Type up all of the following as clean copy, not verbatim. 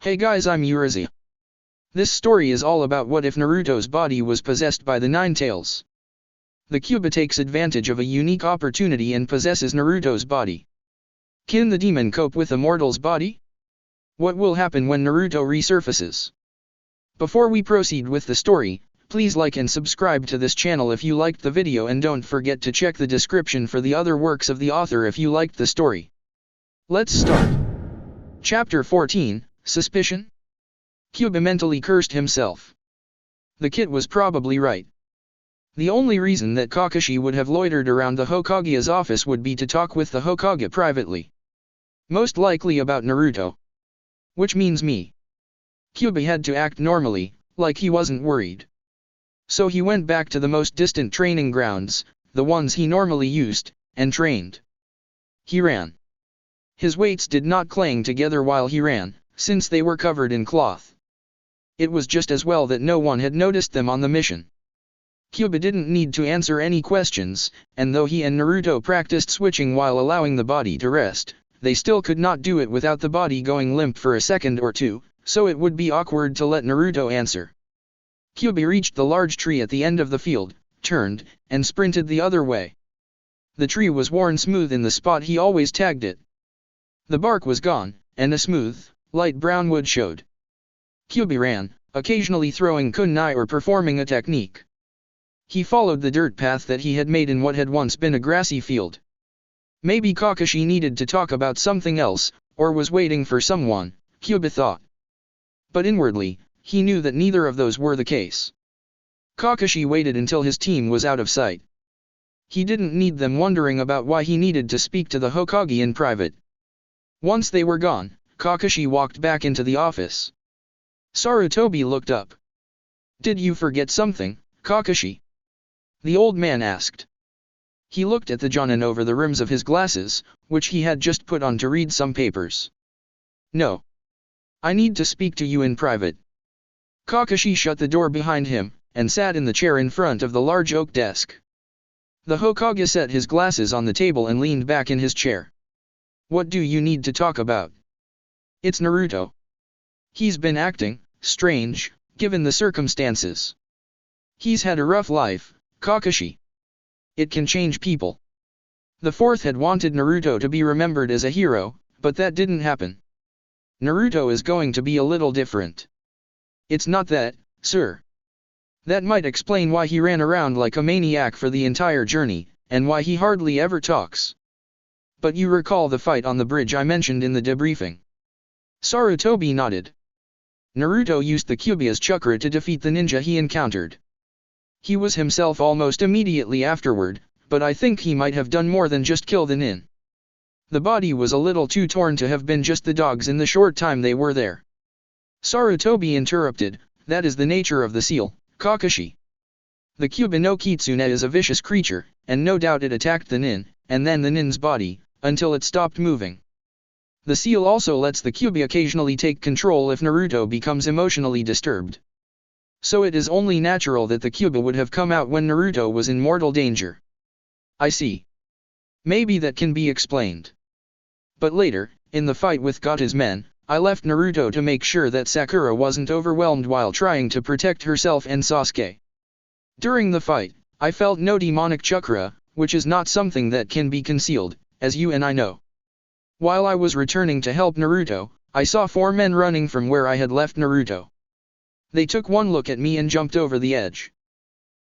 Hey guys, I'm Urizi. This story is all about what if Naruto's body was possessed by the Nine Tails. The Kyuubi takes advantage of a unique opportunity and possesses Naruto's body. Can the demon cope with a mortal's body? What will happen when Naruto resurfaces? Before we proceed with the story, please like and subscribe to this channel if you liked the video, and don't forget to check the description for the other works of the author if you liked the story. Let's start. Chapter 14, Suspicion? Kyuubi mentally cursed himself. The kid was probably right. The only reason that Kakashi would have loitered around the Hokage's office would be to talk with the Hokage privately. Most likely about Naruto. Which means me. Kyuubi had to act normally, like he wasn't worried. So he went back to the most distant training grounds, the ones he normally used, and trained. He ran. His weights did not clang together while he ran, since they were covered in cloth. It was just as well that no one had noticed them on the mission. Kyuubi didn't need to answer any questions, and though he and Naruto practiced switching while allowing the body to rest, they still could not do it without the body going limp for a second or two, so it would be awkward to let Naruto answer. Kyuubi reached the large tree at the end of the field, turned, and sprinted the other way. The tree was worn smooth in the spot he always tagged it. The bark was gone, and a smooth, light brown wood showed. Kyuubi ran, occasionally throwing kunai or performing a technique. He followed the dirt path that he had made in what had once been a grassy field. Maybe Kakashi needed to talk about something else, or was waiting for someone, Kyuubi thought. But inwardly, he knew that neither of those were the case. Kakashi waited until his team was out of sight. He didn't need them wondering about why he needed to speak to the Hokage in private. Once they were gone, Kakashi walked back into the office. Sarutobi looked up. "Did you forget something, Kakashi?" the old man asked. He looked at the Jonin over the rims of his glasses, which he had just put on to read some papers. "No. I need to speak to you in private." Kakashi shut the door behind him, and sat in the chair in front of the large oak desk. The Hokage set his glasses on the table and leaned back in his chair. "What do you need to talk about?" "It's Naruto. He's been acting strange, given the circumstances. He's had a rough life, Kakashi. It can change people. The fourth had wanted Naruto to be remembered as a hero, but that didn't happen. Naruto is going to be a little different." "It's not that, sir. That might explain why he ran around like a maniac for the entire journey, and why he hardly ever talks. But you recall the fight on the bridge I mentioned in the debriefing?" Sarutobi nodded. "Naruto used the Kyuubi's chakra to defeat the ninja he encountered. He was himself almost immediately afterward, but I think he might have done more than just kill the nin. The body was a little too torn to have been just the dogs in the short time they were there." Sarutobi interrupted, "That is the nature of the seal, Kakashi. The Kyuubi no Kitsune is a vicious creature, and no doubt it attacked the nin, and then the nin's body, until it stopped moving. The seal also lets the Kyuubi occasionally take control if Naruto becomes emotionally disturbed. So it is only natural that the Kyuubi would have come out when Naruto was in mortal danger." "I see. Maybe that can be explained. But later, in the fight with Gatta's men, I left Naruto to make sure that Sakura wasn't overwhelmed while trying to protect herself and Sasuke. During the fight, I felt no demonic chakra, which is not something that can be concealed, as you and I know. While I was returning to help Naruto, I saw 4 men running from where I had left Naruto. They took one look at me and jumped over the edge.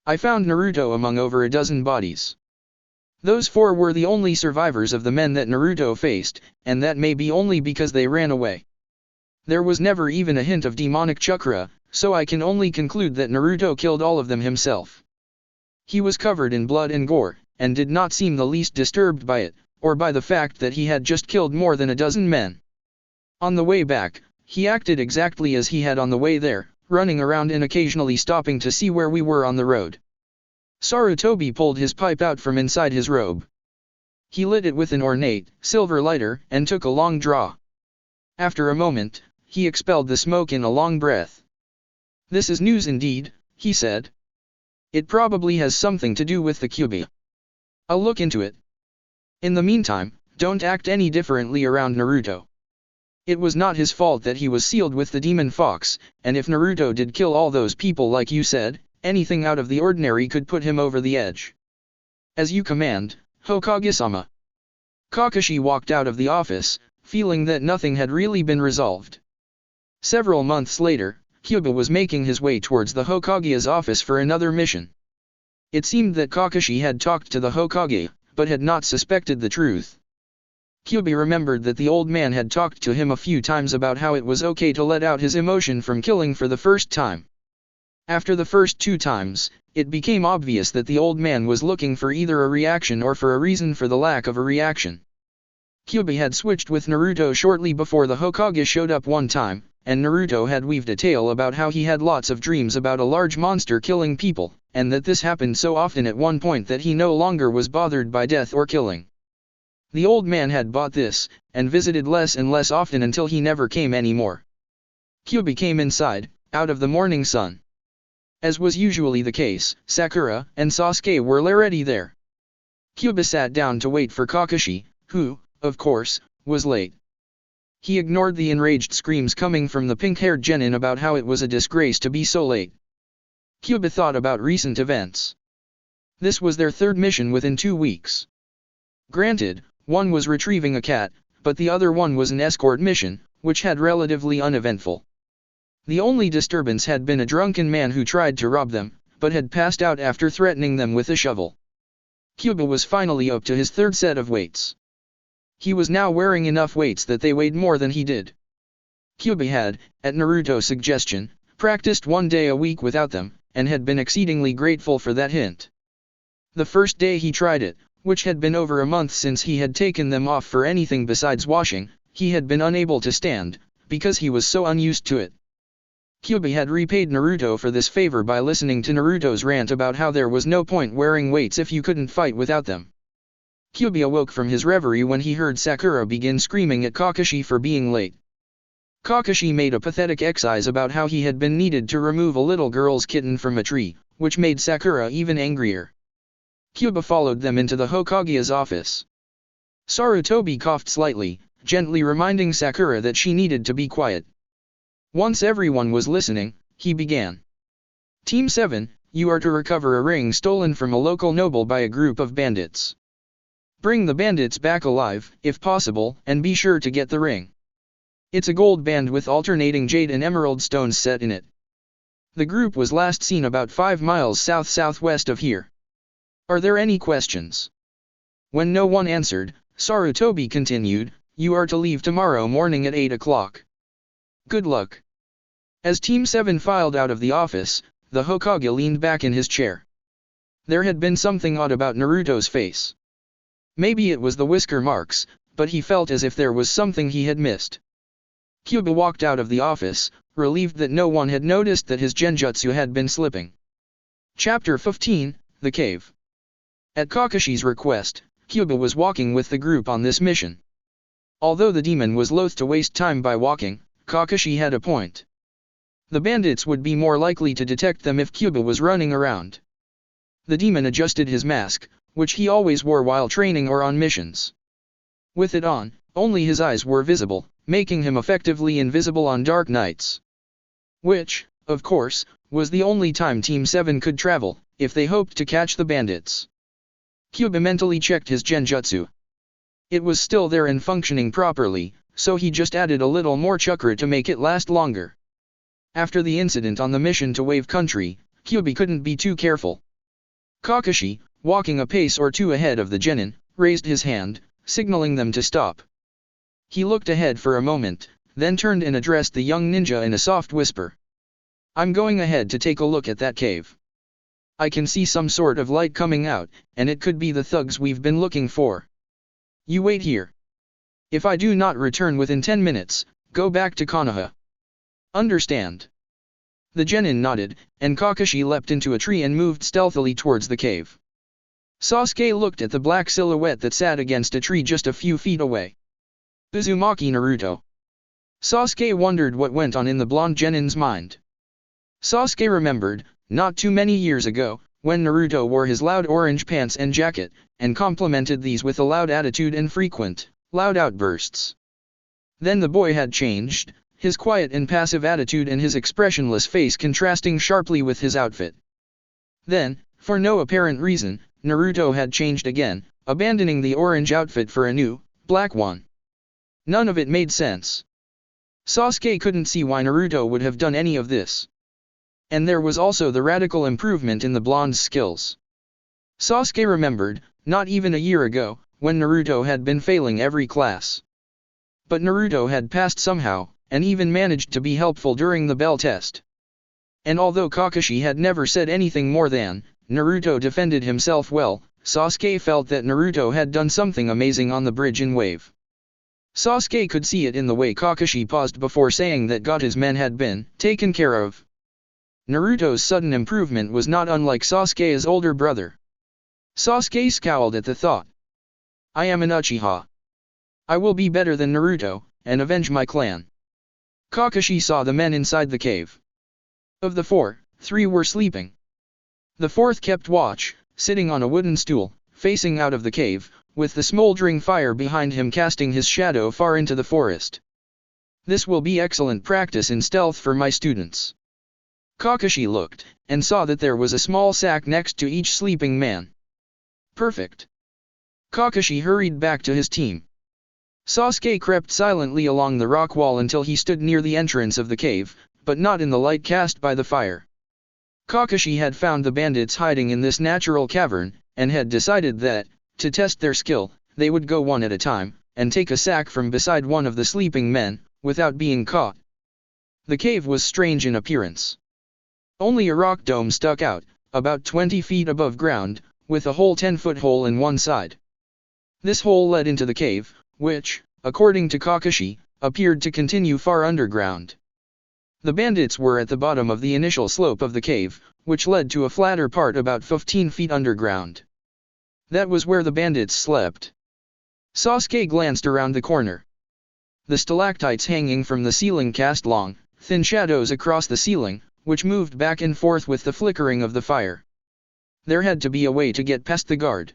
I found Naruto among over a dozen bodies. Those 4 were the only survivors of the men that Naruto faced, and that may be only because they ran away. There was never even a hint of demonic chakra, so I can only conclude that Naruto killed all of them himself. He was covered in blood and gore, and did not seem the least disturbed by it, or by the fact that he had just killed more than a dozen men. On the way back, he acted exactly as he had on the way there, running around and occasionally stopping to see where we were on the road." Sarutobi pulled his pipe out from inside his robe. He lit it with an ornate, silver lighter, and took a long draw. After a moment, he expelled the smoke in a long breath. "This is news indeed," he said. "It probably has something to do with the Kyuubi. I'll look into it. In the meantime, don't act any differently around Naruto. It was not his fault that he was sealed with the demon fox, and if Naruto did kill all those people like you said, anything out of the ordinary could put him over the edge. As you command, Hokage-sama. Kakashi walked out of the office, feeling that nothing had really been resolved. Several months later, Kyuubi was making his way towards the Hokage's office for another mission. It seemed that Kakashi had talked to the Hokage, but had not suspected the truth. Kyuubi remembered that the old man had talked to him a few times about how it was okay to let out his emotion from killing for the first time. After the first 2 times, it became obvious that the old man was looking for either a reaction or for a reason for the lack of a reaction. Kyuubi had switched with Naruto shortly before the Hokage showed up one time, and Naruto had weaved a tale about how he had lots of dreams about a large monster killing people, and that this happened so often at one point that he no longer was bothered by death or killing. The old man had bought this, and visited less and less often until he never came anymore. Kyuubi came inside, out of the morning sun. As was usually the case, Sakura and Sasuke were already there. Kyuubi sat down to wait for Kakashi, who, of course, was late. He ignored the enraged screams coming from the pink-haired genin about how it was a disgrace to be so late. Kyuubi thought about recent events. This was their 3rd mission within 2 weeks. Granted, one was retrieving a cat, but the other one was an escort mission, which had relatively uneventful. The only disturbance had been a drunken man who tried to rob them, but had passed out after threatening them with a shovel. Kyuubi was finally up to his 3rd set of weights. He was now wearing enough weights that they weighed more than he did. Kyuubi had, at Naruto's suggestion, practiced 1 day a week without them, and had been exceedingly grateful for that hint. The first day he tried it, which had been over a month since he had taken them off for anything besides washing, he had been unable to stand, because he was so unused to it. Kyuubi had repaid Naruto for this favor by listening to Naruto's rant about how there was no point wearing weights if you couldn't fight without them. Kyuubi awoke from his reverie when he heard Sakura begin screaming at Kakashi for being late. Kakashi made a pathetic excise about how he had been needed to remove a little girl's kitten from a tree, which made Sakura even angrier. Kyuubi followed them into the Hokage's office. Sarutobi coughed slightly, gently reminding Sakura that she needed to be quiet. Once everyone was listening, he began. Team 7, you are to recover a ring stolen from a local noble by a group of bandits. Bring the bandits back alive, if possible, and be sure to get the ring. It's a gold band with alternating jade and emerald stones set in it. The group was last seen about 5 miles south-southwest of here. Are there any questions? When no one answered, Sarutobi continued, you are to leave tomorrow morning at 8 o'clock. Good luck. As Team 7 filed out of the office, the Hokage leaned back in his chair. There had been something odd about Naruto's face. Maybe it was the whisker marks, but he felt as if there was something he had missed. Kyuubi walked out of the office, relieved that no one had noticed that his genjutsu had been slipping. Chapter 15, The Cave. At Kakashi's request, Kyuubi was walking with the group on this mission. Although the demon was loath to waste time by walking, Kakashi had a point. The bandits would be more likely to detect them if Kyuubi was running around. The demon adjusted his mask, which he always wore while training or on missions. With it on, only his eyes were visible, making him effectively invisible on dark nights. Which, of course, was the only time Team 7 could travel, if they hoped to catch the bandits. Kyuubi mentally checked his genjutsu. It was still there and functioning properly, so he just added a little more chakra to make it last longer. After the incident on the mission to Wave Country, Kyuubi couldn't be too careful. Kakashi, walking a pace or 2 ahead of the genin, raised his hand, signaling them to stop. He looked ahead for a moment, then turned and addressed the young ninja in a soft whisper. I'm going ahead to take a look at that cave. I can see some sort of light coming out, and it could be the thugs we've been looking for. You wait here. If I do not return within 10 minutes, go back to Konoha. Understand? The genin nodded, and Kakashi leapt into a tree and moved stealthily towards the cave. Sasuke looked at the black silhouette that sat against a tree just a few feet away. Uzumaki Naruto. Sasuke wondered what went on in the blonde genin's mind. Sasuke remembered, not too many years ago, when Naruto wore his loud orange pants and jacket, and complimented these with a loud attitude and frequent, loud outbursts. Then the boy had changed, his quiet and passive attitude and his expressionless face contrasting sharply with his outfit. Then, for no apparent reason, Naruto had changed again, abandoning the orange outfit for a new, black one. None of it made sense. Sasuke couldn't see why Naruto would have done any of this. And there was also the radical improvement in the blonde's skills. Sasuke remembered, not even a year ago, when Naruto had been failing every class. But Naruto had passed somehow, and even managed to be helpful during the bell test. And although Kakashi had never said anything more than, Naruto defended himself well, Sasuke felt that Naruto had done something amazing on the bridge in Wave. Sasuke could see it in the way Kakashi paused before saying that his men had been taken care of. Naruto's sudden improvement was not unlike Sasuke's older brother. Sasuke scowled at the thought. I am an Uchiha. I will be better than Naruto, and avenge my clan. Kakashi saw the men inside the cave. Of the four, 3 were sleeping. The fourth kept watch, sitting on a wooden stool, facing out of the cave, with the smoldering fire behind him casting his shadow far into the forest. This will be excellent practice in stealth for my students. Kakashi looked, and saw that there was a small sack next to each sleeping man. Perfect. Kakashi hurried back to his team. Sasuke crept silently along the rock wall until he stood near the entrance of the cave, but not in the light cast by the fire. Kakashi had found the bandits hiding in this natural cavern, and had decided that, to test their skill, they would go one at a time, and take a sack from beside one of the sleeping men, without being caught. The cave was strange in appearance. Only a rock dome stuck out, about 20 feet above ground, with a whole 10-foot hole in one side. This hole led into the cave, which, according to Kakashi, appeared to continue far underground. The bandits were at the bottom of the initial slope of the cave, which led to a flatter part about 15 feet underground. That was where the bandits slept. Sasuke glanced around the corner. The stalactites hanging from the ceiling cast long, thin shadows across the ceiling, which moved back and forth with the flickering of the fire. There had to be a way to get past the guard.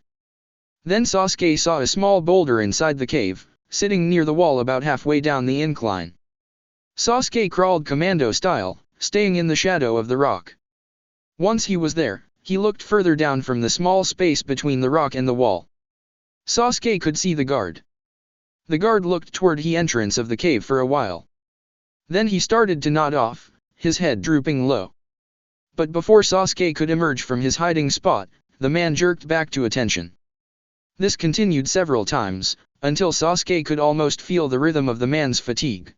Then Sasuke saw a small boulder inside the cave, sitting near the wall about halfway down the incline. Sasuke crawled commando style, staying in the shadow of the rock. Once he was there, he looked further down from the small space between the rock and the wall. Sasuke could see the guard. The guard looked toward the entrance of the cave for a while. Then he started to nod off, his head drooping low. But before Sasuke could emerge from his hiding spot, the man jerked back to attention. This continued several times, until Sasuke could almost feel the rhythm of the man's fatigue.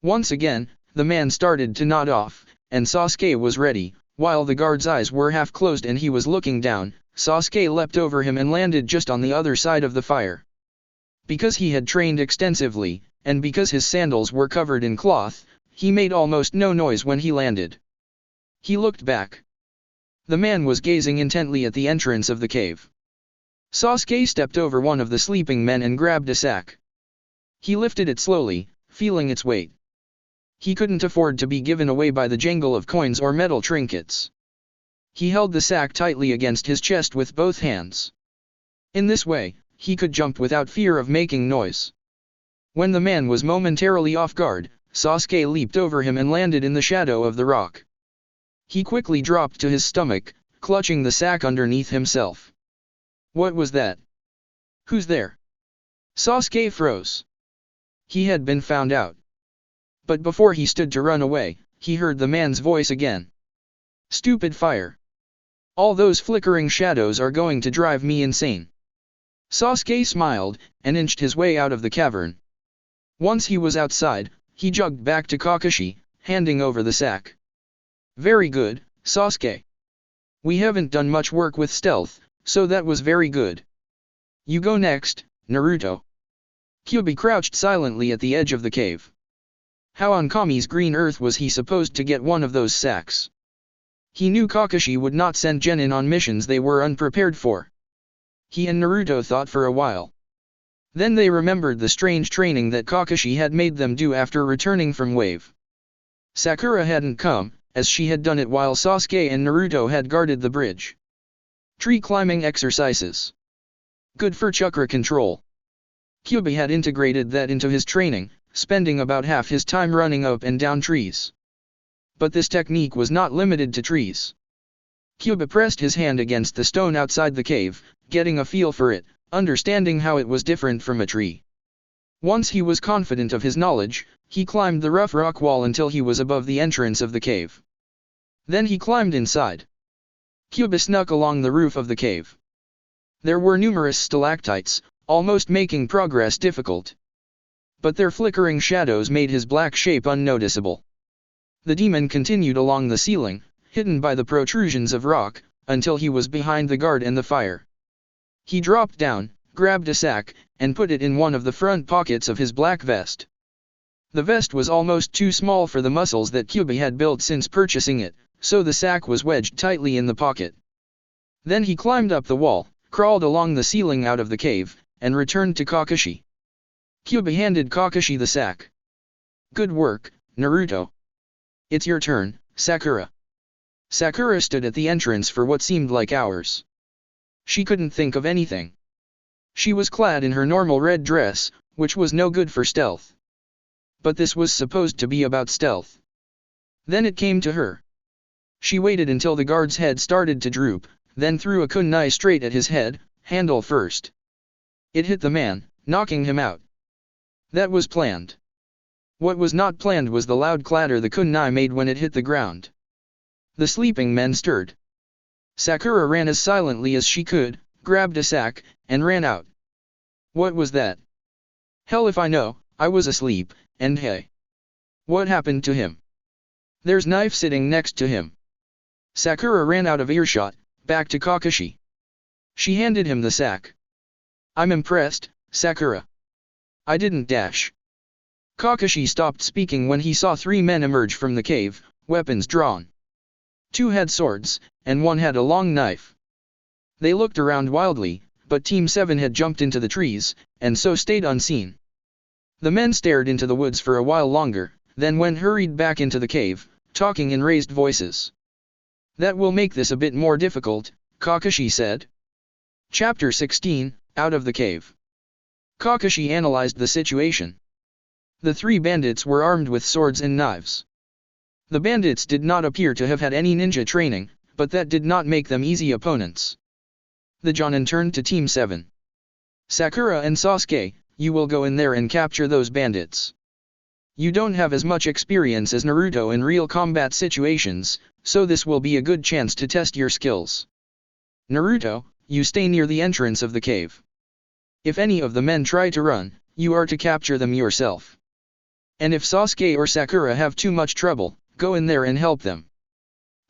Once again, the man started to nod off, and Sasuke was ready. While the guard's eyes were half closed and he was looking down, Sasuke leapt over him and landed just on the other side of the fire. Because he had trained extensively, and because his sandals were covered in cloth, he made almost no noise when he landed. He looked back. The man was gazing intently at the entrance of the cave. Sasuke stepped over one of the sleeping men and grabbed a sack. He lifted it slowly, feeling its weight. He couldn't afford to be given away by the jangle of coins or metal trinkets. He held the sack tightly against his chest with both hands. In this way, he could jump without fear of making noise. When the man was momentarily off guard, Sasuke leaped over him and landed in the shadow of the rock. He quickly dropped to his stomach, clutching the sack underneath himself. What was that? Who's there? Sasuke froze. He had been found out. But before he stood to run away, he heard the man's voice again. Stupid fire. All those flickering shadows are going to drive me insane. Sasuke smiled, and inched his way out of the cavern. Once he was outside, he jogged back to Kakashi, handing over the sack. Very good, Sasuke. We haven't done much work with stealth, so that was very good. You go next, Naruto. Kyuubi crouched silently at the edge of the cave. How on Kami's green earth was he supposed to get one of those sacks? He knew Kakashi would not send Chenin on missions they were unprepared for. He and Naruto thought for a while. Then they remembered the strange training that Kakashi had made them do after returning from Wave. Sakura hadn't come, as she had done it while Sasuke and Naruto had guarded the bridge. Tree climbing exercises. Good for chakra control. Kyuubi had integrated that into his training, spending about half his time running up and down trees. But this technique was not limited to trees. Kyuubi pressed his hand against the stone outside the cave, getting a feel for it, understanding how it was different from a tree. Once he was confident of his knowledge, he climbed the rough rock wall until he was above the entrance of the cave. Then he climbed inside. Kyuubi snuck along the roof of the cave. There were numerous stalactites, almost making progress difficult. But their flickering shadows made his black shape unnoticeable. The demon continued along the ceiling, hidden by the protrusions of rock, until he was behind the guard and the fire. He dropped down, grabbed a sack, and put it in one of the front pockets of his black vest. The vest was almost too small for the muscles that Kyuubi had built since purchasing it, so the sack was wedged tightly in the pocket. Then he climbed up the wall, crawled along the ceiling out of the cave, and returned to Kakashi. Kyuubi handed Kakashi the sack. "Good work, Naruto. It's your turn, Sakura." Sakura stood at the entrance for what seemed like hours. She couldn't think of anything. She was clad in her normal red dress, which was no good for stealth. But this was supposed to be about stealth. Then it came to her. She waited until the guard's head started to droop, then threw a kunai straight at his head, handle first. It hit the man, knocking him out. That was planned. What was not planned was the loud clatter the kunai made when it hit the ground. The sleeping men stirred. Sakura ran as silently as she could, grabbed a sack, and ran out. What was that? Hell if I know, I was asleep, and hey. What happened to him? There's knife sitting next to him. Sakura ran out of earshot, back to Kakashi. She handed him the sack. I'm impressed, Sakura. I didn't dash. Kakashi stopped speaking when he saw three men emerge from the cave, weapons drawn. Two had swords, and one had a long knife. They looked around wildly, but Team 7 had jumped into the trees, and so stayed unseen. The men stared into the woods for a while longer, then hurried back into the cave, talking in raised voices. That will make this a bit more difficult, Kakashi said. Chapter 16, Out of the Cave. Kakashi analyzed the situation. The three bandits were armed with swords and knives. The bandits did not appear to have had any ninja training, but that did not make them easy opponents. The Jonin turned to Team 7. Sakura and Sasuke, you will go in there and capture those bandits. You don't have as much experience as Naruto in real combat situations, so this will be a good chance to test your skills. Naruto, you stay near the entrance of the cave. If any of the men try to run, you are to capture them yourself. And if Sasuke or Sakura have too much trouble, go in there and help them.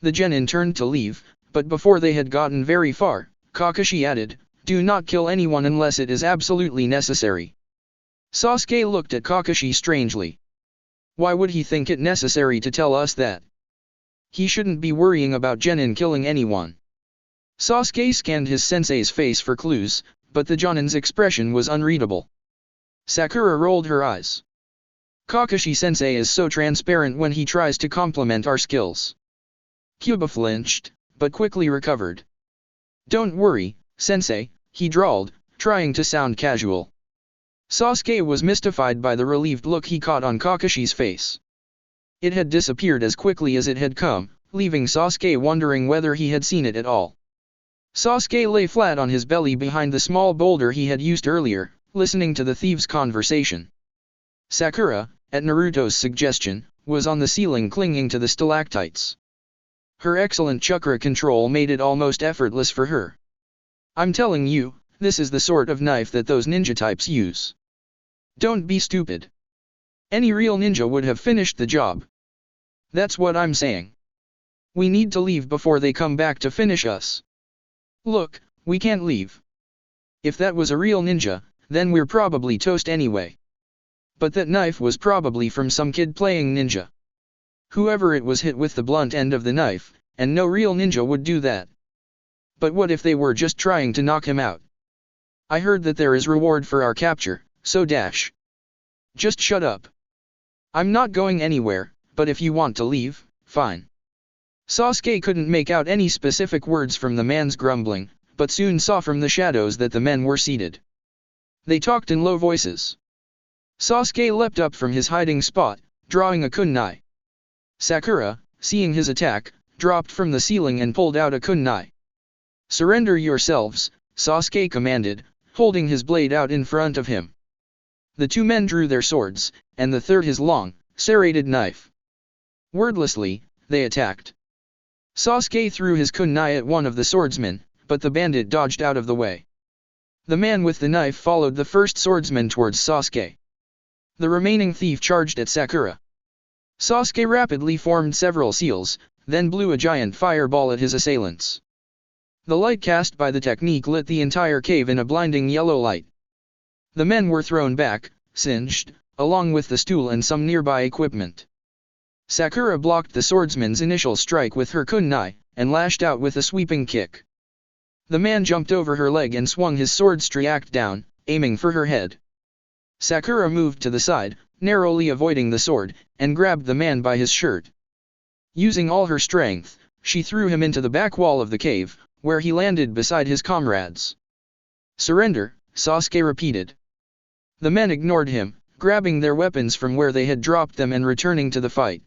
The genin turned to leave, but before they had gotten very far, Kakashi added, do not kill anyone unless it is absolutely necessary. Sasuke looked at Kakashi strangely. Why would he think it necessary to tell us that? He shouldn't be worrying about genin killing anyone. Sasuke scanned his sensei's face for clues, but the genin's expression was unreadable. Sakura rolled her eyes. Kakashi-sensei is so transparent when he tries to compliment our skills. Kyuubi flinched, but quickly recovered. Don't worry, sensei, he drawled, trying to sound casual. Sasuke was mystified by the relieved look he caught on Kakashi's face. It had disappeared as quickly as it had come, leaving Sasuke wondering whether he had seen it at all. Sasuke lay flat on his belly behind the small boulder he had used earlier, listening to the thieves' conversation. Sakura, at Naruto's suggestion, was on the ceiling clinging to the stalactites. Her excellent chakra control made it almost effortless for her. I'm telling you, this is the sort of knife that those ninja types use. Don't be stupid. Any real ninja would have finished the job. That's what I'm saying. We need to leave before they come back to finish us. Look, we can't leave. If that was a real ninja, then we're probably toast anyway. But that knife was probably from some kid playing ninja. Whoever it was hit with the blunt end of the knife, and no real ninja would do that. But what if they were just trying to knock him out? I heard that there is reward for our capture, so dash. Just shut up. I'm not going anywhere, but if you want to leave, fine. Sasuke couldn't make out any specific words from the man's grumbling, but soon saw from the shadows that the men were seated. They talked in low voices. Sasuke leapt up from his hiding spot, drawing a kunai. Sakura, seeing his attack, dropped from the ceiling and pulled out a kunai. "Surrender yourselves," Sasuke commanded, holding his blade out in front of him. The two men drew their swords, and the third his long, serrated knife. Wordlessly, they attacked. Sasuke threw his kunai at one of the swordsmen, but the bandit dodged out of the way. The man with the knife followed the first swordsman towards Sasuke. The remaining thief charged at Sakura. Sasuke rapidly formed several seals, then blew a giant fireball at his assailants. The light cast by the technique lit the entire cave in a blinding yellow light. The men were thrown back, singed, along with the stool and some nearby equipment. Sakura blocked the swordsman's initial strike with her kunai, and lashed out with a sweeping kick. The man jumped over her leg and swung his sword straight down, aiming for her head. Sakura moved to the side, narrowly avoiding the sword, and grabbed the man by his shirt. Using all her strength, she threw him into the back wall of the cave, where he landed beside his comrades. "Surrender," Sasuke repeated. The men ignored him, grabbing their weapons from where they had dropped them and returning to the fight.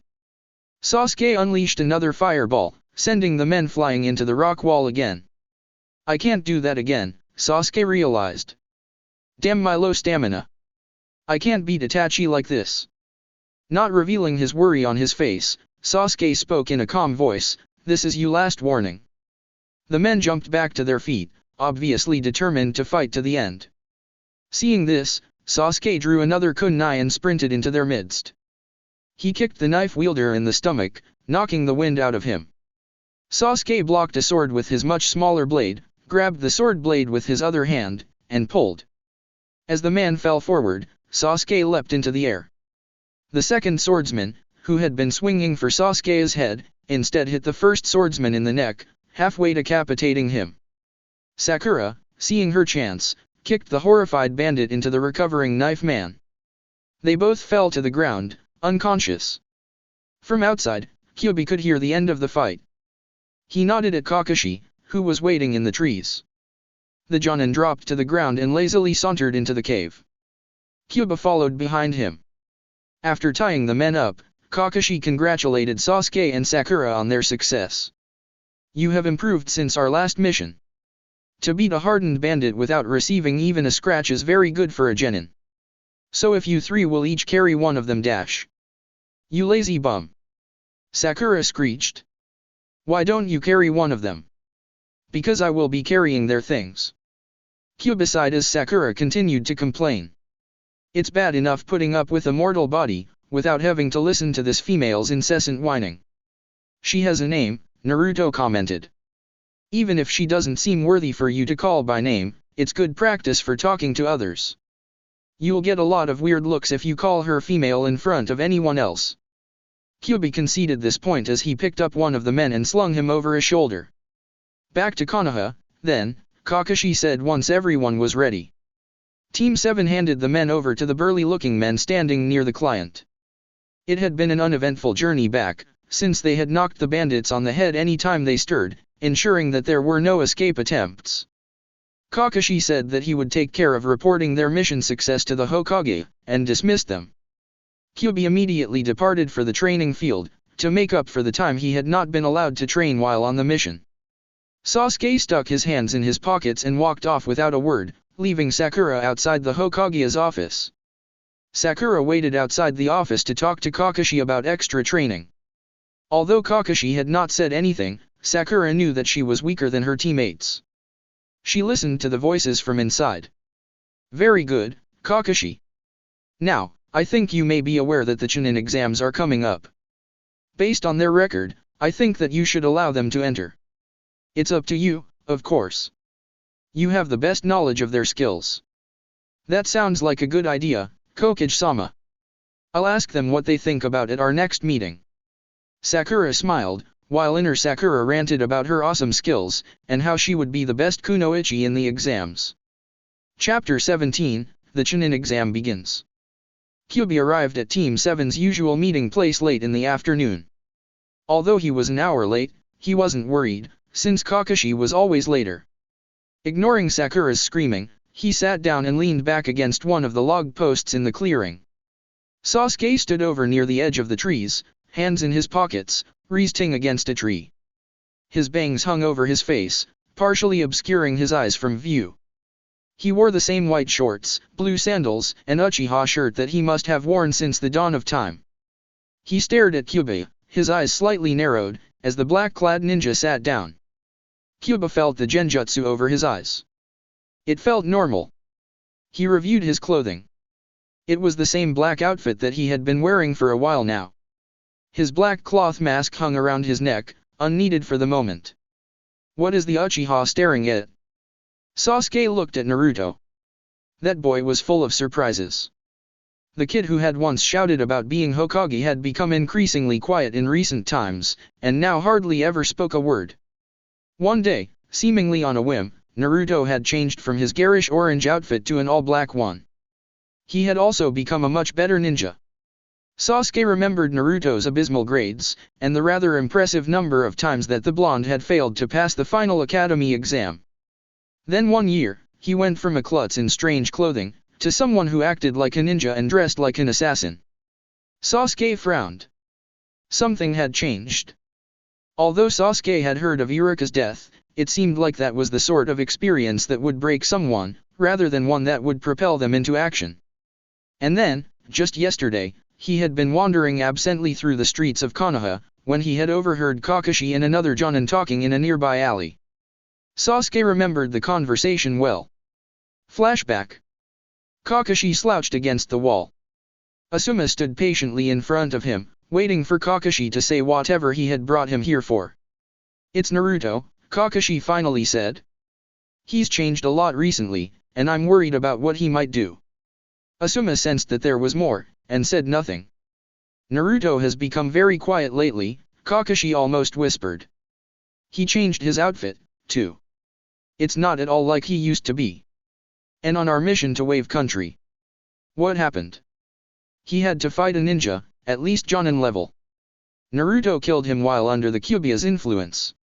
Sasuke unleashed another fireball, sending the men flying into the rock wall again. "I can't do that again," Sasuke realized. "Damn my low stamina. I can't beat Itachi like this." Not revealing his worry on his face, Sasuke spoke in a calm voice, "This is your last warning." The men jumped back to their feet, obviously determined to fight to the end. Seeing this, Sasuke drew another kunai and sprinted into their midst. He kicked the knife wielder in the stomach, knocking the wind out of him. Sasuke blocked a sword with his much smaller blade, grabbed the sword blade with his other hand, and pulled. As the man fell forward, Sasuke leapt into the air. The second swordsman, who had been swinging for Sasuke's head, instead hit the first swordsman in the neck, halfway decapitating him. Sakura, seeing her chance, kicked the horrified bandit into the recovering knife man. They both fell to the ground, unconscious. From outside, Kyuubi could hear the end of the fight. He nodded at Kakashi, who was waiting in the trees. The Jonin dropped to the ground and lazily sauntered into the cave. Kyuubi followed behind him. After tying the men up, Kakashi congratulated Sasuke and Sakura on their success. "You have improved since our last mission. To beat a hardened bandit without receiving even a scratch is very good for a genin. So if you three will each carry one of them dash." "You lazy bum!" Sakura screeched. "Why don't you carry one of them?" "Because I will be carrying their things." Kyuubi sighed as Sakura continued to complain. "It's bad enough putting up with a mortal body, without having to listen to this female's incessant whining." "She has a name," Naruto commented. "Even if she doesn't seem worthy for you to call by name, it's good practice for talking to others. You'll get a lot of weird looks if you call her female in front of anyone else." Kyuubi conceded this point as he picked up one of the men and slung him over his shoulder. "Back to Konoha, then," Kakashi said once everyone was ready. Team 7 handed the men over to the burly-looking men standing near the client. It had been an uneventful journey back, since they had knocked the bandits on the head any time they stirred, ensuring that there were no escape attempts. Kakashi said that he would take care of reporting their mission success to the Hokage, and dismissed them. Kyuubi immediately departed for the training field, to make up for the time he had not been allowed to train while on the mission. Sasuke stuck his hands in his pockets and walked off without a word, leaving Sakura outside the Hokage's office. Sakura waited outside the office to talk to Kakashi about extra training. Although Kakashi had not said anything, Sakura knew that she was weaker than her teammates. She listened to the voices from inside. "Very good, Kakashi. Now, I think you may be aware that the Chenin exams are coming up. Based on their record, I think that you should allow them to enter. It's up to you, of course. You have the best knowledge of their skills." "That sounds like a good idea, Kokage-sama. I'll ask them what they think about it at our next meeting." Sakura smiled, while inner Sakura ranted about her awesome skills, and how she would be the best kunoichi in the exams. Chapter 17, The Chenin exam begins. Kyuubi arrived at Team 7's usual meeting place late in the afternoon. Although he was an hour late, he wasn't worried, since Kakashi was always later. Ignoring Sakura's screaming, He sat down and leaned back against one of the log posts in the clearing. Sasuke stood over near the edge of the trees, hands in his pockets, resting against a tree. His bangs hung over his face, partially obscuring his eyes from view. He wore the same white shorts, blue sandals, and Uchiha shirt that he must have worn since the dawn of time. He stared at Kyuubi, his eyes slightly narrowed, as the black-clad ninja sat down. Kyuubi felt the genjutsu over his eyes. It felt normal. He reviewed his clothing. It was the same black outfit that he had been wearing for a while now. His black cloth mask hung around his neck, unneeded for the moment. What is the Uchiha staring at? Sasuke looked at Naruto. That boy was full of surprises. The kid who had once shouted about being Hokage had become increasingly quiet in recent times, and now hardly ever spoke a word. One day, seemingly on a whim, Naruto had changed from his garish orange outfit to an all-black one. He had also become a much better ninja. Sasuke remembered Naruto's abysmal grades, and the rather impressive number of times that the blonde had failed to pass the final academy exam. Then one year, he went from a klutz in strange clothing, to someone who acted like a ninja and dressed like an assassin. Sasuke frowned. Something had changed. Although Sasuke had heard of Iruka's death, it seemed like that was the sort of experience that would break someone, rather than one that would propel them into action. And then, just yesterday, he had been wandering absently through the streets of Konoha, when he had overheard Kakashi and another Jonin talking in a nearby alley. Sasuke remembered the conversation well. Flashback. Kakashi slouched against the wall. Asuma stood patiently in front of him, waiting for Kakashi to say whatever he had brought him here for. "It's Naruto," Kakashi finally said. "He's changed a lot recently, and I'm worried about what he might do." Asuma sensed that there was more, and said nothing. "Naruto has become very quiet lately," Kakashi almost whispered. "He changed his outfit, too. It's not at all like he used to be. And on our mission to Wave Country. What happened? He had to fight a ninja, at least Jonin level. Naruto killed him while under the Kyuubi's influence.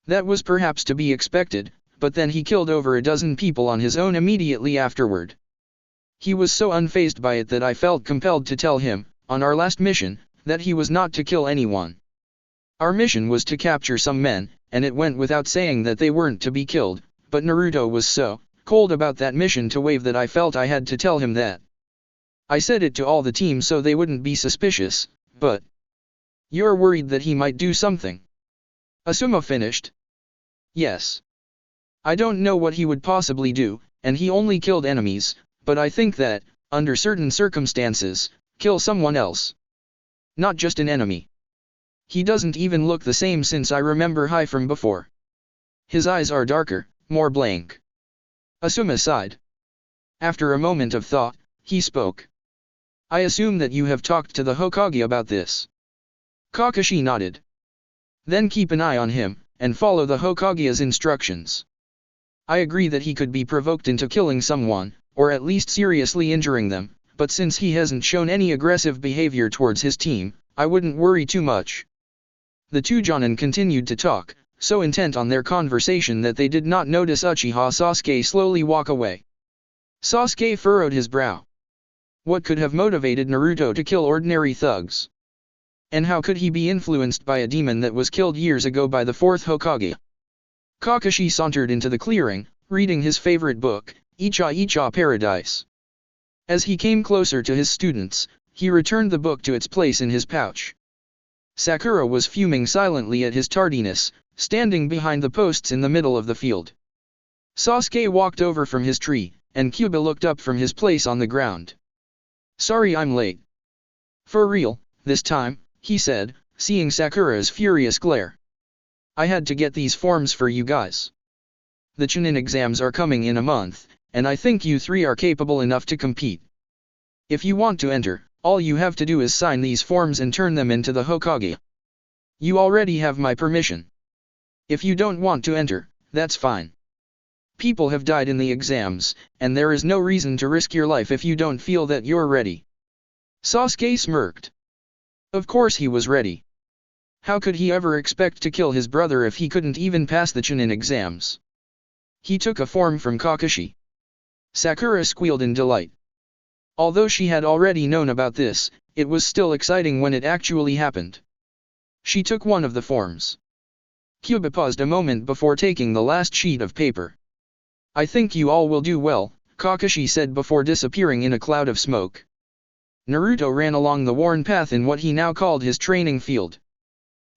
That was perhaps to be expected, but then he killed over a dozen people on his own immediately afterward. He was so unfazed by it that I felt compelled to tell him, on our last mission, that he was not to kill anyone. Our mission was to capture some men, and it went without saying that they weren't to be killed, but Naruto was so cold about that mission to Wave that I felt I had to tell him that. I said it to all the team so they wouldn't be suspicious, but... You're worried that he might do something?" Asuma finished. "Yes. I don't know what he would possibly do, and he only killed enemies, but I think that, under certain circumstances, kill someone else. Not just an enemy. He doesn't even look the same since I remember Hai from before. His eyes are darker, more blank." Asuma sighed. After a moment of thought, he spoke. "I assume that you have talked to the Hokage about this." Kakashi nodded. "Then keep an eye on him, and follow the Hokage's instructions. I agree that he could be provoked into killing someone, or at least seriously injuring them, but since he hasn't shown any aggressive behavior towards his team, I wouldn't worry too much." The two Jonin continued to talk, so intent on their conversation that they did not notice Uchiha Sasuke slowly walk away. Sasuke furrowed his brow. What could have motivated Naruto to kill ordinary thugs? And how could he be influenced by a demon that was killed years ago by the fourth Hokage? Kakashi sauntered into the clearing, reading his favorite book, Icha Icha Paradise. As he came closer to his students, he returned the book to its place in his pouch. Sakura was fuming silently at his tardiness, standing behind the posts in the middle of the field. Sasuke walked over from his tree, and Kyuubi looked up from his place on the ground. "Sorry I'm late." "For real, this time," he said, seeing Sakura's furious glare. "I had to get these forms for you guys. The Chenin exams are coming in a month, and I think you three are capable enough to compete. If you want to enter, all you have to do is sign these forms and turn them into the Hokage. You already have my permission. If you don't want to enter, that's fine. People have died in the exams, and there is no reason to risk your life if you don't feel that you're ready." Sasuke smirked. Of course he was ready. How could he ever expect to kill his brother if he couldn't even pass the Chenin exams? He took a form from Kakashi. Sakura squealed in delight. Although she had already known about this, it was still exciting when it actually happened. She took one of the forms. Kyuubi paused a moment before taking the last sheet of paper. "I think you all will do well," Kakashi said before disappearing in a cloud of smoke. Naruto ran along the worn path in what he now called his training field.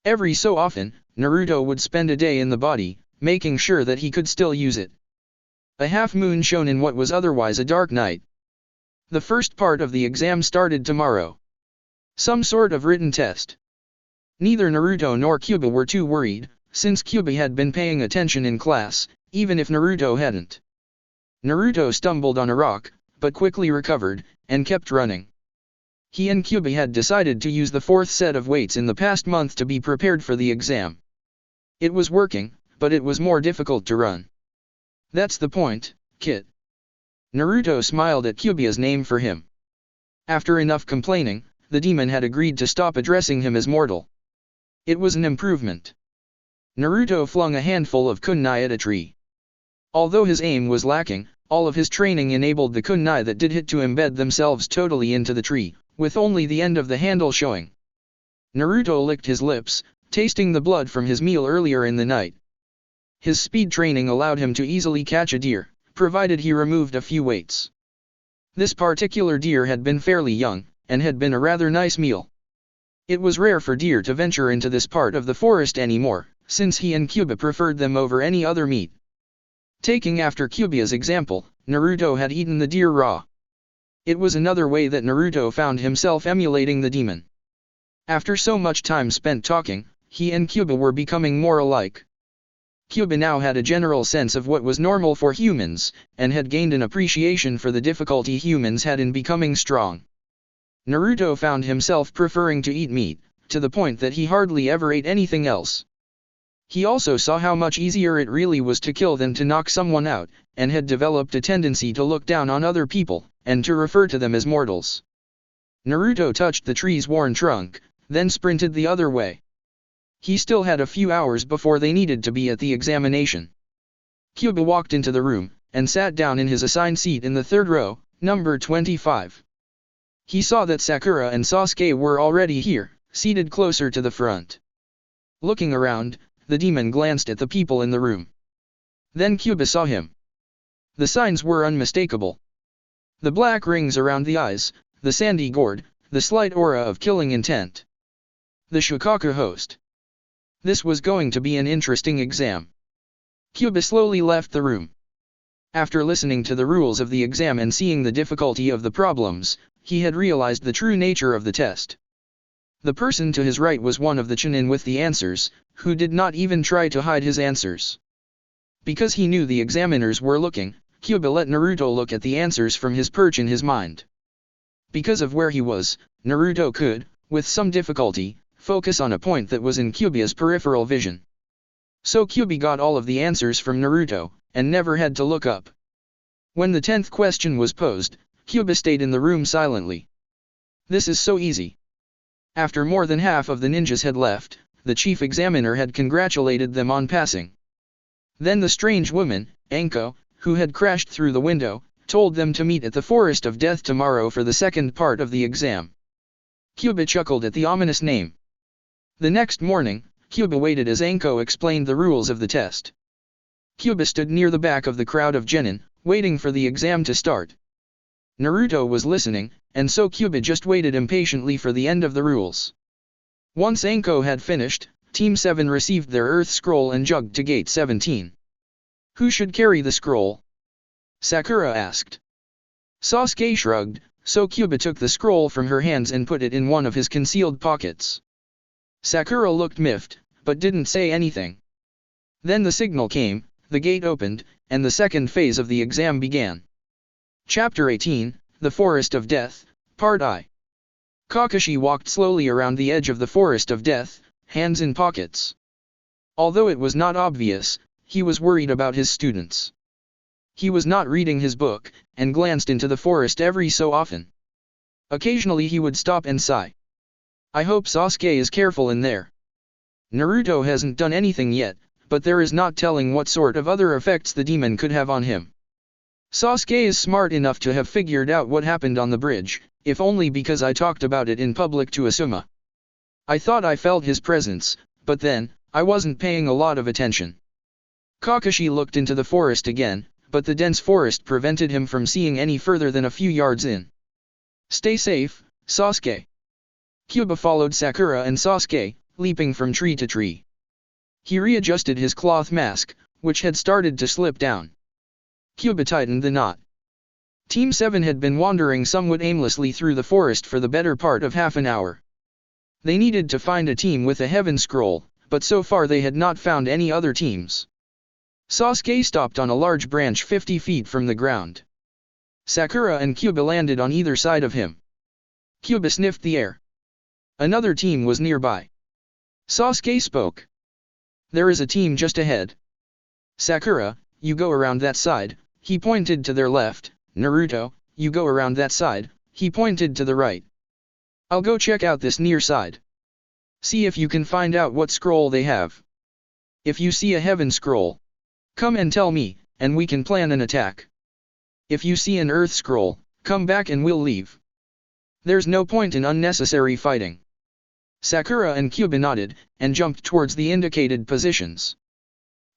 Every so often, Naruto would spend a day in the body, making sure that he could still use it. A half moon shone in what was otherwise a dark night. The first part of the exam started tomorrow. Some sort of written test. Neither Naruto nor Kyuubi were too worried, since Kyuubi had been paying attention in class, even if Naruto hadn't. Naruto stumbled on a rock, but quickly recovered, and kept running. He and Kyuubi had decided to use the fourth set of weights in the past month to be prepared for the exam. It was working, but it was more difficult to run. "That's the point, kid." Naruto smiled at Kyuubi's name for him. After enough complaining, the demon had agreed to stop addressing him as mortal. It was an improvement. Naruto flung a handful of kunai at a tree. Although his aim was lacking, all of his training enabled the kunai that did hit to embed themselves totally into the tree, with only the end of the handle showing. Naruto licked his lips, tasting the blood from his meal earlier in the night. His speed training allowed him to easily catch a deer, provided he removed a few weights. This particular deer had been fairly young, and had been a rather nice meal. It was rare for deer to venture into this part of the forest anymore, since he and Kyuubi preferred them over any other meat. Taking after Kyuubi's example, Naruto had eaten the deer raw. It was another way that Naruto found himself emulating the demon. After so much time spent talking, he and Kyuubi were becoming more alike. Kyuubi now had a general sense of what was normal for humans, and had gained an appreciation for the difficulty humans had in becoming strong. Naruto found himself preferring to eat meat, to the point that he hardly ever ate anything else. He also saw how much easier it really was to kill than to knock someone out, and had developed a tendency to look down on other people, and to refer to them as mortals. Naruto touched the tree's worn trunk, then sprinted the other way. He still had a few hours before they needed to be at the examination. Kyuubi walked into the room, and sat down in his assigned seat in the third row, number 25. He saw that Sakura and Sasuke were already here, seated closer to the front. Looking around, the demon glanced at the people in the room. Then Kyuubi saw him. The signs were unmistakable. The black rings around the eyes, the sandy gourd, the slight aura of killing intent. The Shikaku host. This was going to be an interesting exam. Kyuubi slowly left the room. After listening to the rules of the exam and seeing the difficulty of the problems, he had realized the true nature of the test. The person to his right was one of the Chenin with the answers, who did not even try to hide his answers. Because he knew the examiners were looking, Kyuubi let Naruto look at the answers from his perch in his mind. Because of where he was, Naruto could, with some difficulty, focus on a point that was in Kyuubi's peripheral vision. So Kyuubi got all of the answers from Naruto, and never had to look up. When the 10th question was posed, Kyuubi stayed in the room silently. This is so easy. After more than half of the ninjas had left, the chief examiner had congratulated them on passing. Then the strange woman, Anko, who had crashed through the window, told them to meet at the Forest of Death tomorrow for the second part of the exam. Kyuubi chuckled at the ominous name. The next morning, Kyuubi waited as Anko explained the rules of the test. Kyuubi stood near the back of the crowd of genin, waiting for the exam to start. Naruto was listening, and so Kyuubi just waited impatiently for the end of the rules. Once Anko had finished, Team 7 received their Earth Scroll and jogged to Gate 17. Who should carry the scroll? Sakura asked. Sasuke shrugged, so Kyuubi took the scroll from her hands and put it in one of his concealed pockets. Sakura looked miffed, but didn't say anything. Then the signal came, the gate opened, and the second phase of the exam began. Chapter 18, The Forest of Death, Part I. Kakashi walked slowly around the edge of the Forest of Death, hands in pockets. Although it was not obvious, he was worried about his students. He was not reading his book, and glanced into the forest every so often. Occasionally he would stop and sigh. I hope Sasuke is careful in there. Naruto hasn't done anything yet, but there is not telling what sort of other effects the demon could have on him. Sasuke is smart enough to have figured out what happened on the bridge, if only because I talked about it in public to Asuma. I thought I felt his presence, but then, I wasn't paying a lot of attention. Kakashi looked into the forest again, but the dense forest prevented him from seeing any further than a few yards in. Stay safe, Sasuke. Kyuubi followed Sakura and Sasuke, leaping from tree to tree. He readjusted his cloth mask, which had started to slip down. Kyuubi tightened the knot. Team 7 had been wandering somewhat aimlessly through the forest for the better part of half an hour. They needed to find a team with a heaven scroll, but so far they had not found any other teams. Sasuke stopped on a large branch 50 feet from the ground. Sakura and Kyuubi landed on either side of him. Kyuubi sniffed the air. Another team was nearby. Sasuke spoke. There is a team just ahead. Sakura, you go around that side, he pointed to their left. Naruto, you go around that side, he pointed to the right. I'll go check out this near side. See if you can find out what scroll they have. If you see a heaven scroll, come and tell me, and we can plan an attack. If you see an earth scroll, come back and we'll leave. There's no point in unnecessary fighting. Sakura and Kyuubi nodded, and jumped towards the indicated positions.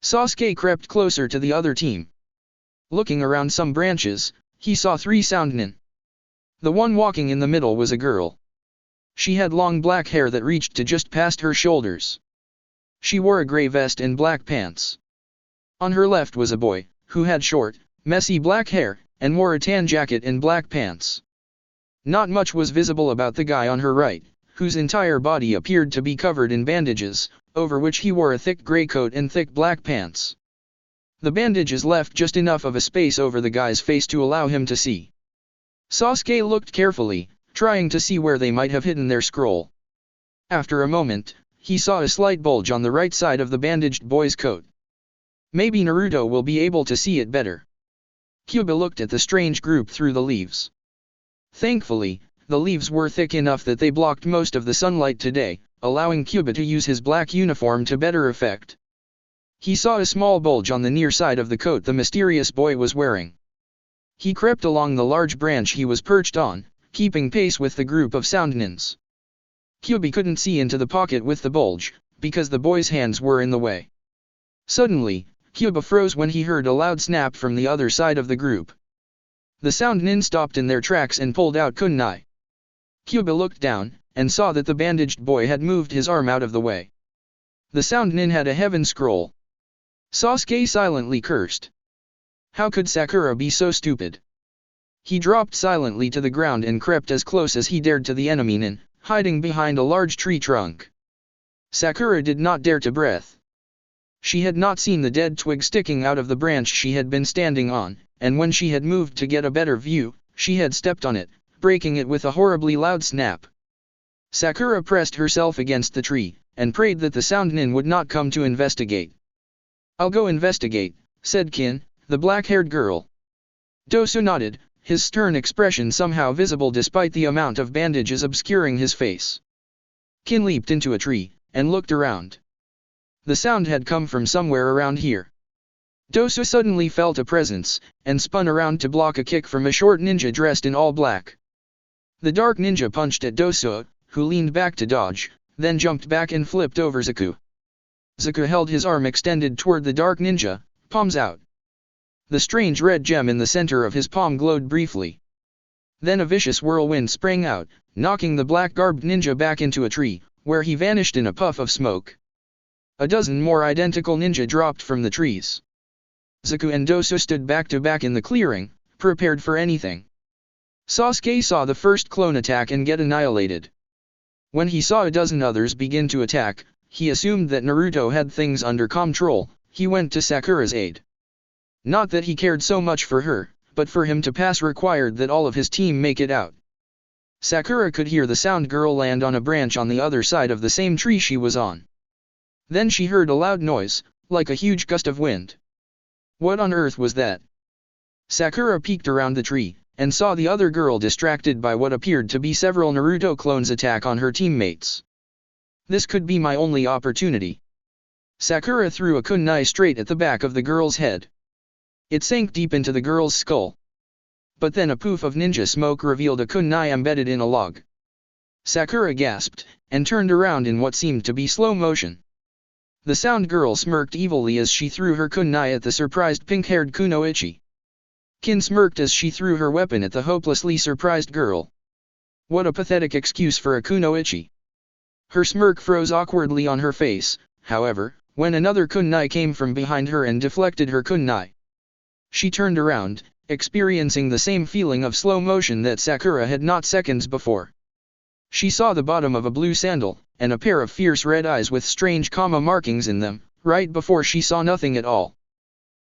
Sasuke crept closer to the other team. Looking around some branches, he saw 3 soundnin. The one walking in the middle was a girl. She had long black hair that reached to just past her shoulders. She wore a gray vest and black pants. On her left was a boy, who had short, messy black hair, and wore a tan jacket and black pants. Not much was visible about the guy on her right, whose entire body appeared to be covered in bandages, over which he wore a thick gray coat and thick black pants. The bandages left just enough of a space over the guy's face to allow him to see. Sasuke looked carefully, trying to see where they might have hidden their scroll. After a moment, he saw a slight bulge on the right side of the bandaged boy's coat. Maybe Naruto will be able to see it better. Kyuubi looked at the strange group through the leaves. Thankfully, the leaves were thick enough that they blocked most of the sunlight today, allowing Kyuubi to use his black uniform to better effect. He saw a small bulge on the near side of the coat the mysterious boy was wearing. He crept along the large branch he was perched on, keeping pace with the group of soundnins. Kyuubi couldn't see into the pocket with the bulge, because the boy's hands were in the way. Suddenly, Kyuubi froze when he heard a loud snap from the other side of the group. The soundnin stopped in their tracks and pulled out kunai. Kyuubi looked down, and saw that the bandaged boy had moved his arm out of the way. The soundnin had a heaven scroll. Sasuke silently cursed. How could Sakura be so stupid? He dropped silently to the ground and crept as close as he dared to the enemy nin, hiding behind a large tree trunk. Sakura did not dare to breath. She had not seen the dead twig sticking out of the branch she had been standing on, and when she had moved to get a better view, she had stepped on it, breaking it with a horribly loud snap. Sakura pressed herself against the tree, and prayed that the soundnin would not come to investigate. I'll go investigate, said Kin, the black-haired girl. Dosu nodded, his stern expression somehow visible despite the amount of bandages obscuring his face. Kin leaped into a tree, and looked around. The sound had come from somewhere around here. Dosu suddenly felt a presence, and spun around to block a kick from a short ninja dressed in all black. The dark ninja punched at Dosu, who leaned back to dodge, then jumped back and flipped over Zaku. Zaku held his arm extended toward the dark ninja, palms out. The strange red gem in the center of his palm glowed briefly. Then a vicious whirlwind sprang out, knocking the black-garbed ninja back into a tree, where he vanished in a puff of smoke. A dozen more identical ninja dropped from the trees. Zaku and Dosu stood back to back in the clearing, prepared for anything. Sasuke saw the first clone attack and get annihilated. When he saw a dozen others begin to attack, he assumed that Naruto had things under control. He went to Sakura's aid. Not that he cared so much for her, but for him to pass required that all of his team make it out. Sakura could hear the sound girl land on a branch on the other side of the same tree she was on. Then she heard a loud noise, like a huge gust of wind. What on earth was that? Sakura peeked around the tree, and saw the other girl distracted by what appeared to be several Naruto clones attack on her teammates. This could be my only opportunity. Sakura threw a kunai straight at the back of the girl's head. It sank deep into the girl's skull. But then a poof of ninja smoke revealed a kunai embedded in a log. Sakura gasped, and turned around in what seemed to be slow motion. The sound girl smirked evilly as she threw her kunai at the surprised pink-haired kunoichi. Kin smirked as she threw her weapon at the hopelessly surprised girl. What a pathetic excuse for a kunoichi. Her smirk froze awkwardly on her face, however, when another kunai came from behind her and deflected her kunai. She turned around, experiencing the same feeling of slow motion that Sakura had not seconds before. She saw the bottom of a blue sandal, and a pair of fierce red eyes with strange comma markings in them, right before she saw nothing at all.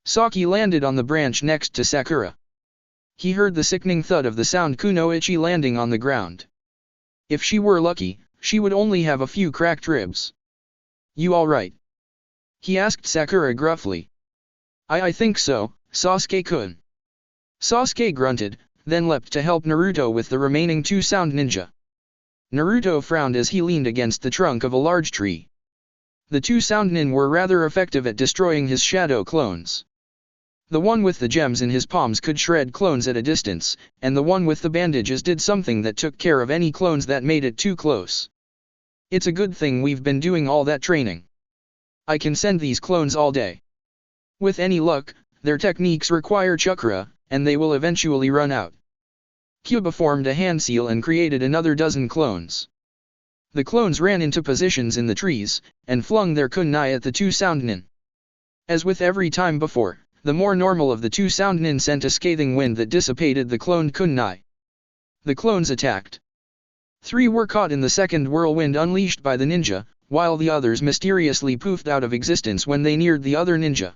Saki landed on the branch next to Sakura. He heard the sickening thud of the sound kunoichi landing on the ground. If she were lucky, she would only have a few cracked ribs. You alright? He asked Sakura gruffly. I think so, Sasuke-kun. Sasuke grunted, then leapt to help Naruto with the remaining two sound ninja. Naruto frowned as he leaned against the trunk of a large tree. The two sound nin were rather effective at destroying his shadow clones. The one with the gems in his palms could shred clones at a distance, and the one with the bandages did something that took care of any clones that made it too close. It's a good thing we've been doing all that training. I can send these clones all day. With any luck, their techniques require chakra, and they will eventually run out. Kyuubi formed a hand seal and created another dozen clones. The clones ran into positions in the trees, and flung their kunai at the two sound nin. As with every time before, the more normal of the two sound nin sent a scathing wind that dissipated the cloned kunai. The clones attacked. 3 were caught in the second whirlwind unleashed by the ninja, while the others mysteriously poofed out of existence when they neared the other ninja.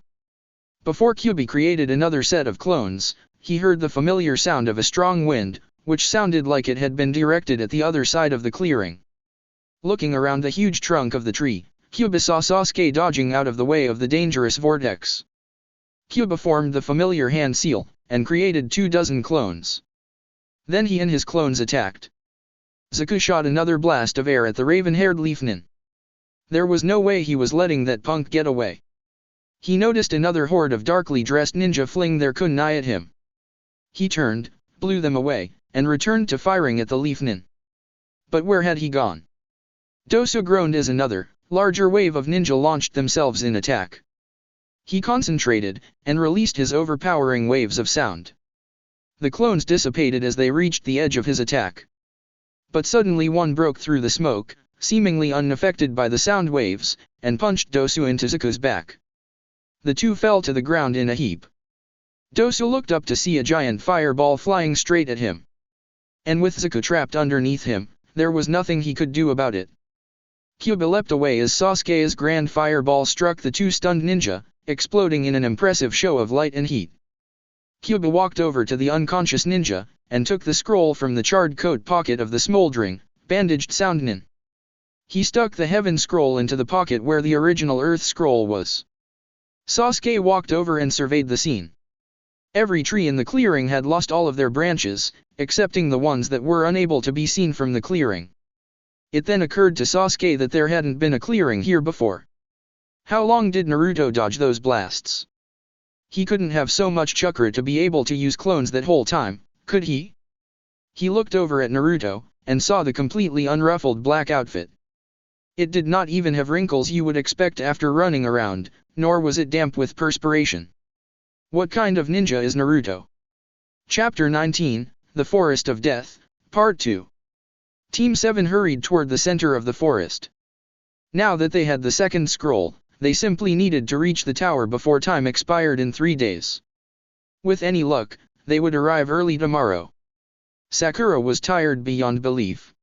Before Kyuubi created another set of clones, he heard the familiar sound of a strong wind, which sounded like it had been directed at the other side of the clearing. Looking around the huge trunk of the tree, Kyuubi saw Sasuke dodging out of the way of the dangerous vortex. Kyuubi formed the familiar hand seal, and created 24 clones. Then he and his clones attacked. Zaku shot another blast of air at the raven-haired leaf nin. There was no way he was letting that punk get away. He noticed another horde of darkly dressed ninja fling their kunai at him. He turned, blew them away, and returned to firing at the leaf nin. But where had he gone? Dosu groaned as another, larger wave of ninja launched themselves in attack. He concentrated, and released his overpowering waves of sound. The clones dissipated as they reached the edge of his attack. But suddenly one broke through the smoke, seemingly unaffected by the sound waves, and punched Dosu into Zaku's back. The two fell to the ground in a heap. Dosu looked up to see a giant fireball flying straight at him. And with Zaku trapped underneath him, there was nothing he could do about it. Kyuubi leapt away as Sasuke's grand fireball struck the two stunned ninja, exploding in an impressive show of light and heat. Kyuubi walked over to the unconscious ninja, and took the scroll from the charred coat pocket of the smoldering, bandaged sound nin. He stuck the heaven scroll into the pocket where the original earth scroll was. Sasuke walked over and surveyed the scene. Every tree in the clearing had lost all of their branches, excepting the ones that were unable to be seen from the clearing. It then occurred to Sasuke that there hadn't been a clearing here before. How long did Naruto dodge those blasts? He couldn't have so much chakra to be able to use clones that whole time, could he? He looked over at Naruto, and saw the completely unruffled black outfit. It did not even have wrinkles you would expect after running around, nor was it damp with perspiration. What kind of ninja is Naruto? Chapter 19, The Forest of Death, Part 2. Team 7 hurried toward the center of the forest. Now that they had the second scroll, they simply needed to reach the tower before time expired in 3 days. With any luck, they would arrive early tomorrow. Sakura was tired beyond belief.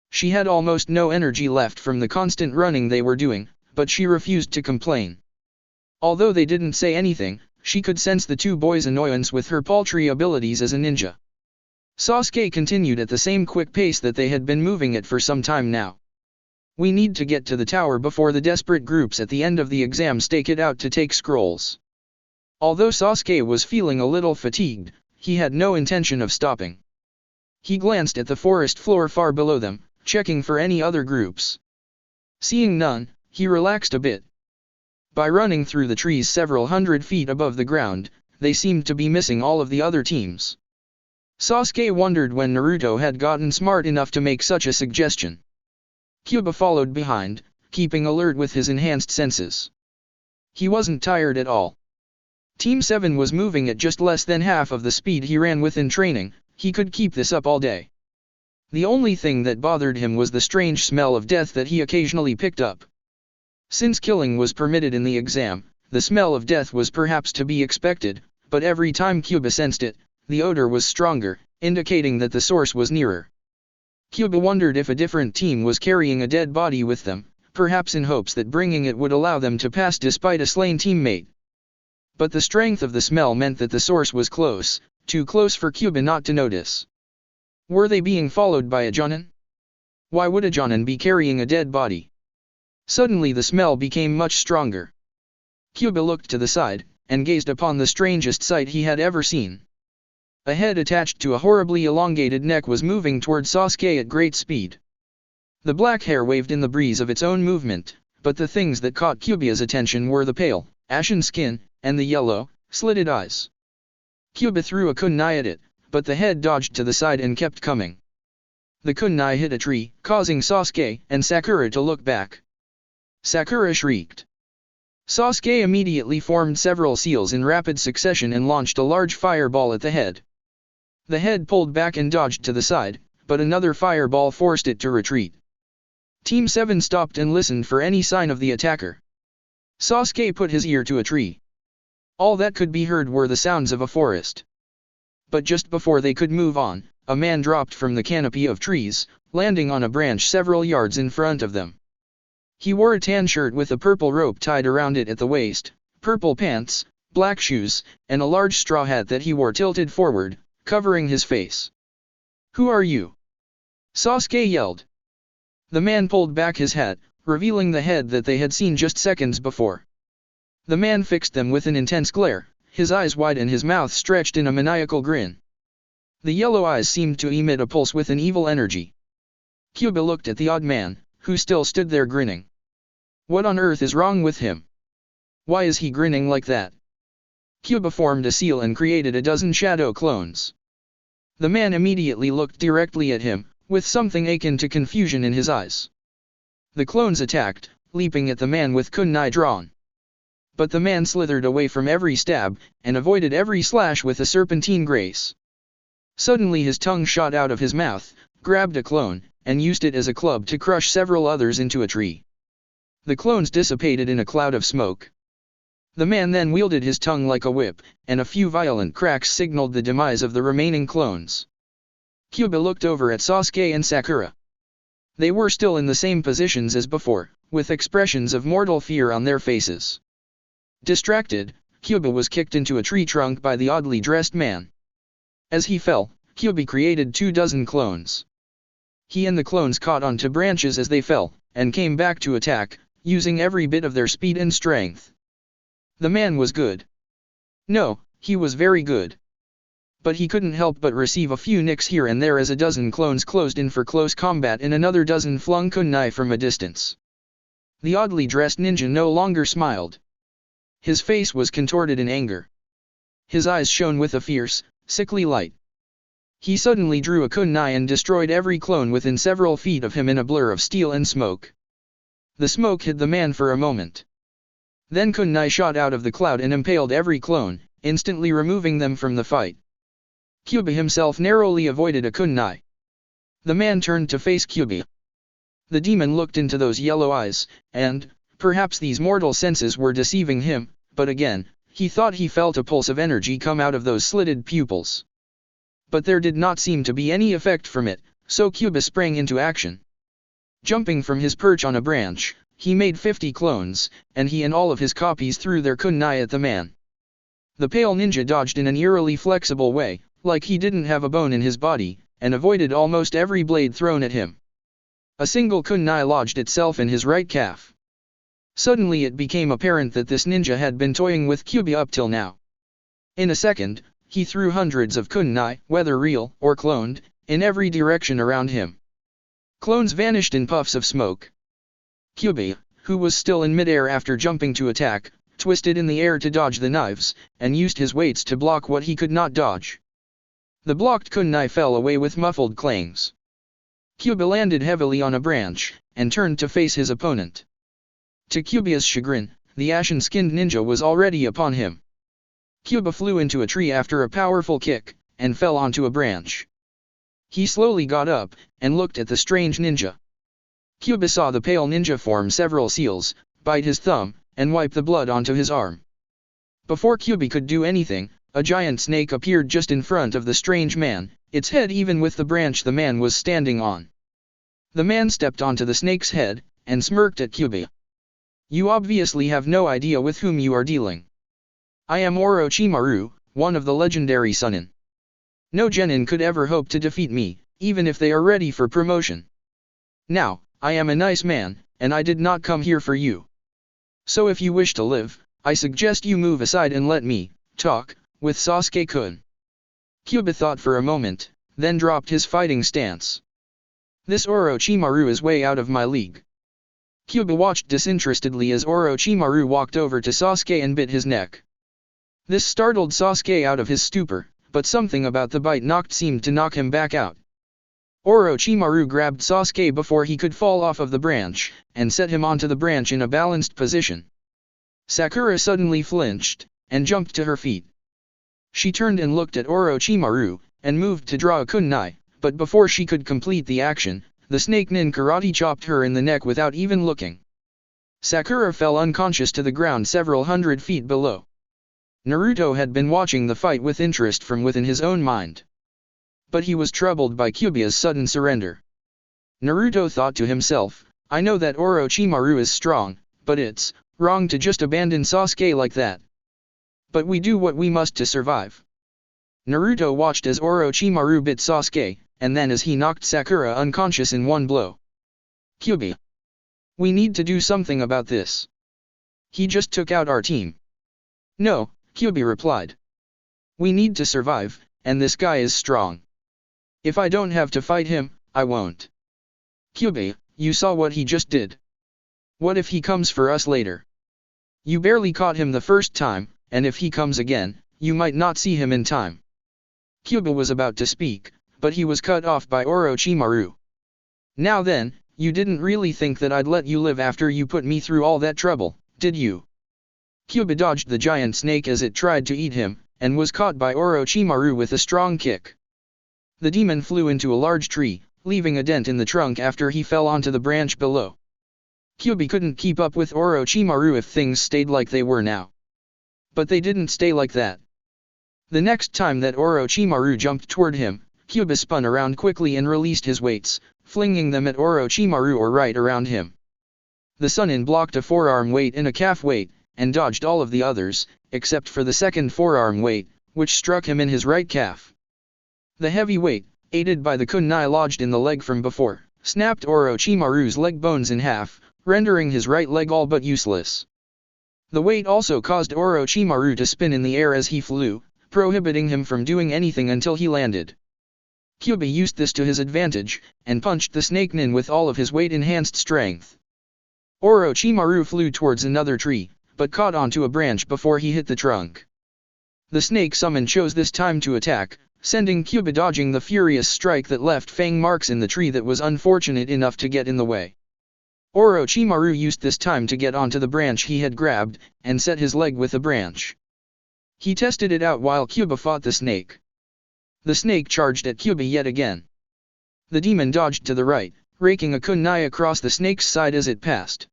She had almost no energy left from the constant running they were doing, but she refused to complain. Although they didn't say anything, she could sense the two boys' annoyance with her paltry abilities as a ninja. Sasuke continued at the same quick pace that they had been moving at for some time now. We need to get to the tower before the desperate groups at the end of the exam stake it out to take scrolls. Although Sasuke was feeling a little fatigued, he had no intention of stopping. He glanced at the forest floor far below them, checking for any other groups. Seeing none, he relaxed a bit. By running through the trees several hundred feet above the ground, they seemed to be missing all of the other teams. Sasuke wondered when Naruto had gotten smart enough to make such a suggestion. Kyuubi followed behind, keeping alert with his enhanced senses. He wasn't tired at all. Team 7 was moving at just less than half of the speed he ran with in training. He could keep this up all day. The only thing that bothered him was the strange smell of death that he occasionally picked up. Since killing was permitted in the exam, the smell of death was perhaps to be expected, but every time Kyuubi sensed it, the odor was stronger, indicating that the source was nearer. Kyuubi wondered if a different team was carrying a dead body with them, perhaps in hopes that bringing it would allow them to pass despite a slain teammate. But the strength of the smell meant that the source was close, too close for Kyuubi not to notice. Were they being followed by a Jonin? Why would a Jonin be carrying a dead body? Suddenly the smell became much stronger. Kyuubi looked to the side, and gazed upon the strangest sight he had ever seen. A head attached to a horribly elongated neck was moving toward Sasuke at great speed. The black hair waved in the breeze of its own movement, but the things that caught Kyuubi's attention were the pale, ashen skin, and the yellow, slitted eyes. Kyuubi threw a kunai at it, but the head dodged to the side and kept coming. The kunai hit a tree, causing Sasuke and Sakura to look back. Sakura shrieked. Sasuke immediately formed several seals in rapid succession and launched a large fireball at the head. The head pulled back and dodged to the side, but another fireball forced it to retreat. Team 7 stopped and listened for any sign of the attacker. Sasuke put his ear to a tree. All that could be heard were the sounds of a forest. But just before they could move on, a man dropped from the canopy of trees, landing on a branch several yards in front of them. He wore a tan shirt with a purple rope tied around it at the waist, purple pants, black shoes, and a large straw hat that he wore tilted forward, covering his face. "Who are you?" Sasuke yelled. The man pulled back his hat, revealing the head that they had seen just seconds before. The man fixed them with an intense glare, his eyes wide and his mouth stretched in a maniacal grin. The yellow eyes seemed to emit a pulse with an evil energy. Kyuubi looked at the odd man, who still stood there grinning. What on earth is wrong with him? Why is he grinning like that? Kyuubi formed a seal and created a dozen shadow clones. The man immediately looked directly at him, with something akin to confusion in his eyes. The clones attacked, leaping at the man with kunai drawn. But the man slithered away from every stab, and avoided every slash with a serpentine grace. Suddenly his tongue shot out of his mouth, grabbed a clone, and used it as a club to crush several others into a tree. The clones dissipated in a cloud of smoke. The man then wielded his tongue like a whip, and a few violent cracks signaled the demise of the remaining clones. Kyuubi looked over at Sasuke and Sakura. They were still in the same positions as before, with expressions of mortal fear on their faces. Distracted, Kyuubi was kicked into a tree trunk by the oddly dressed man. As he fell, Kyuubi created 24 clones. He and the clones caught onto branches as they fell, and came back to attack, using every bit of their speed and strength. The man was good. No, he was very good. But he couldn't help but receive a few nicks here and there as a dozen clones closed in for close combat and another dozen flung kunai from a distance. The oddly dressed ninja no longer smiled. His face was contorted in anger. His eyes shone with a fierce, sickly light. He suddenly drew a kunai and destroyed every clone within several feet of him in a blur of steel and smoke. The smoke hid the man for a moment. Then kunai shot out of the cloud and impaled every clone, instantly removing them from the fight. Kyuubi himself narrowly avoided a kunai. The man turned to face Kyuubi. The demon looked into those yellow eyes, and, perhaps these mortal senses were deceiving him, but again, he thought he felt a pulse of energy come out of those slitted pupils. But there did not seem to be any effect from it, so Kyuubi sprang into action. Jumping from his perch on a branch, he made 50 clones, and he and all of his copies threw their kunai at the man. The pale ninja dodged in an eerily flexible way, like he didn't have a bone in his body, and avoided almost every blade thrown at him. A single kunai lodged itself in his right calf. Suddenly it became apparent that this ninja had been toying with Kyuubi up till now. In a second, he threw hundreds of kunai, whether real or cloned, in every direction around him. Clones vanished in puffs of smoke. Kyuubi, who was still in midair after jumping to attack, twisted in the air to dodge the knives, and used his weights to block what he could not dodge. The blocked kunai fell away with muffled clangs. Kyuubi landed heavily on a branch, and turned to face his opponent. To Kyuubi's chagrin, the ashen-skinned ninja was already upon him. Kyuubi flew into a tree after a powerful kick, and fell onto a branch. He slowly got up, and looked at the strange ninja. Kyuubi saw the pale ninja form several seals, bite his thumb, and wipe the blood onto his arm. Before Kyuubi could do anything, a giant snake appeared just in front of the strange man, its head even with the branch the man was standing on. The man stepped onto the snake's head, and smirked at Kyuubi. "You obviously have no idea with whom you are dealing. I am Orochimaru, one of the legendary Chunin. No genin could ever hope to defeat me, even if they are ready for promotion. Now, I am a nice man, and I did not come here for you. So if you wish to live, I suggest you move aside and let me talk with Sasuke-kun." Kyuubi thought for a moment, then dropped his fighting stance. "This Orochimaru is way out of my league." Kyuubi watched disinterestedly as Orochimaru walked over to Sasuke and bit his neck. This startled Sasuke out of his stupor, but something about the bite seemed to knock him back out. Orochimaru grabbed Sasuke before he could fall off of the branch, and set him onto the branch in a balanced position. Sakura suddenly flinched, and jumped to her feet. She turned and looked at Orochimaru, and moved to draw a kunai, but before she could complete the action, the snake nin karate chopped her in the neck without even looking. Sakura fell unconscious to the ground several hundred feet below. Naruto had been watching the fight with interest from within his own mind. But he was troubled by Kyuubi's sudden surrender. Naruto thought to himself, "I know that Orochimaru is strong, but it's wrong to just abandon Sasuke like that. But we do what we must to survive." Naruto watched as Orochimaru bit Sasuke, and then as he knocked Sakura unconscious in one blow. "Kyuubi, we need to do something about this. He just took out our team." "No," Kyuubi replied. "We need to survive, and this guy is strong. If I don't have to fight him, I won't." "Kyuubi, you saw what he just did. What if he comes for us later? You barely caught him the first time, and if he comes again, you might not see him in time." Kyuubi was about to speak, but he was cut off by Orochimaru. "Now then, you didn't really think that I'd let you live after you put me through all that trouble, did you?" Kyuubi dodged the giant snake as it tried to eat him, and was caught by Orochimaru with a strong kick. The demon flew into a large tree, leaving a dent in the trunk after he fell onto the branch below. Kyuubi couldn't keep up with Orochimaru if things stayed like they were now. But they didn't stay like that. The next time that Orochimaru jumped toward him, Kyuubi spun around quickly and released his weights, flinging them at Orochimaru or right around him. The Chunin blocked a forearm weight and a calf weight, and dodged all of the others, except for the second forearm weight, which struck him in his right calf. The heavy weight, aided by the kunai lodged in the leg from before, snapped Orochimaru's leg bones in half, rendering his right leg all but useless. The weight also caused Orochimaru to spin in the air as he flew, prohibiting him from doing anything until he landed. Kyuubi used this to his advantage, and punched the snake nin with all of his weight-enhanced strength. Orochimaru flew towards another tree, but caught onto a branch before he hit the trunk. The snake summon chose this time to attack, sending Kyuubi dodging the furious strike that left fang marks in the tree that was unfortunate enough to get in the way. Orochimaru used this time to get onto the branch he had grabbed, and set his leg with the branch. He tested it out while Kyuubi fought the snake. The snake charged at Kyuubi yet again. The demon dodged to the right, raking a kunai across the snake's side as it passed.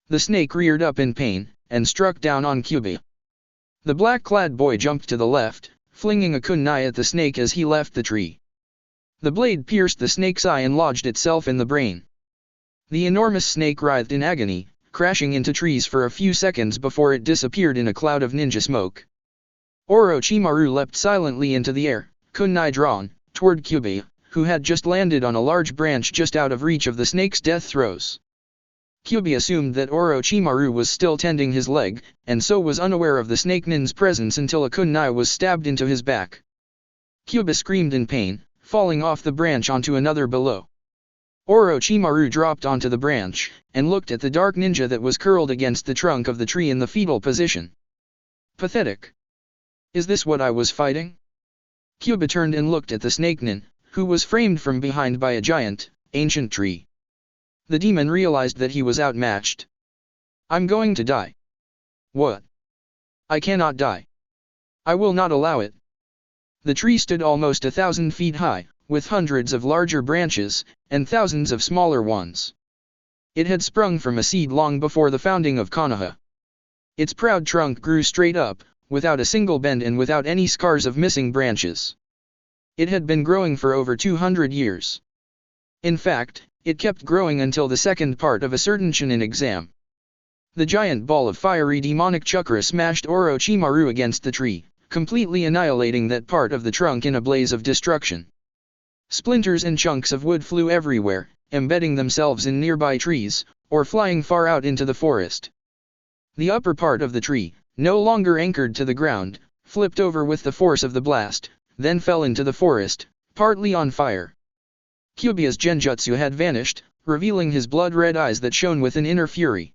The snake reared up in pain, and struck down on Kyuubi. The black-clad boy jumped to the left, flinging a kunai at the snake as he left the tree. The blade pierced the snake's eye and lodged itself in the brain. The enormous snake writhed in agony, crashing into trees for a few seconds before it disappeared in a cloud of ninja smoke. Orochimaru leapt silently into the air, kunai drawn, toward Kyuubi, who had just landed on a large branch just out of reach of the snake's death throes. Kyuubi assumed that Orochimaru was still tending his leg, and so was unaware of the snake nin's presence until a kunai was stabbed into his back. Kyuubi screamed in pain, falling off the branch onto another below. Orochimaru dropped onto the branch, and looked at the dark ninja that was curled against the trunk of the tree in the fetal position. Pathetic. Is this what I was fighting? Kyuubi turned and looked at the snake nin, who was framed from behind by a giant, ancient tree. The demon realized that he was outmatched. I'm going to die. What? I cannot die. I will not allow it. The tree stood almost 1,000 feet high, with hundreds of larger branches, and thousands of smaller ones. It had sprung from a seed long before the founding of Konoha. Its proud trunk grew straight up, without a single bend and without any scars of missing branches. It had been growing for over 200 years. In fact, it kept growing until the second part of a certain Chenin exam. The giant ball of fiery demonic chakra smashed Orochimaru against the tree, completely annihilating that part of the trunk in a blaze of destruction. Splinters and chunks of wood flew everywhere, embedding themselves in nearby trees, or flying far out into the forest. The upper part of the tree, no longer anchored to the ground, flipped over with the force of the blast, then fell into the forest, partly on fire. Kyuubi's genjutsu had vanished, revealing his blood-red eyes that shone with an inner fury.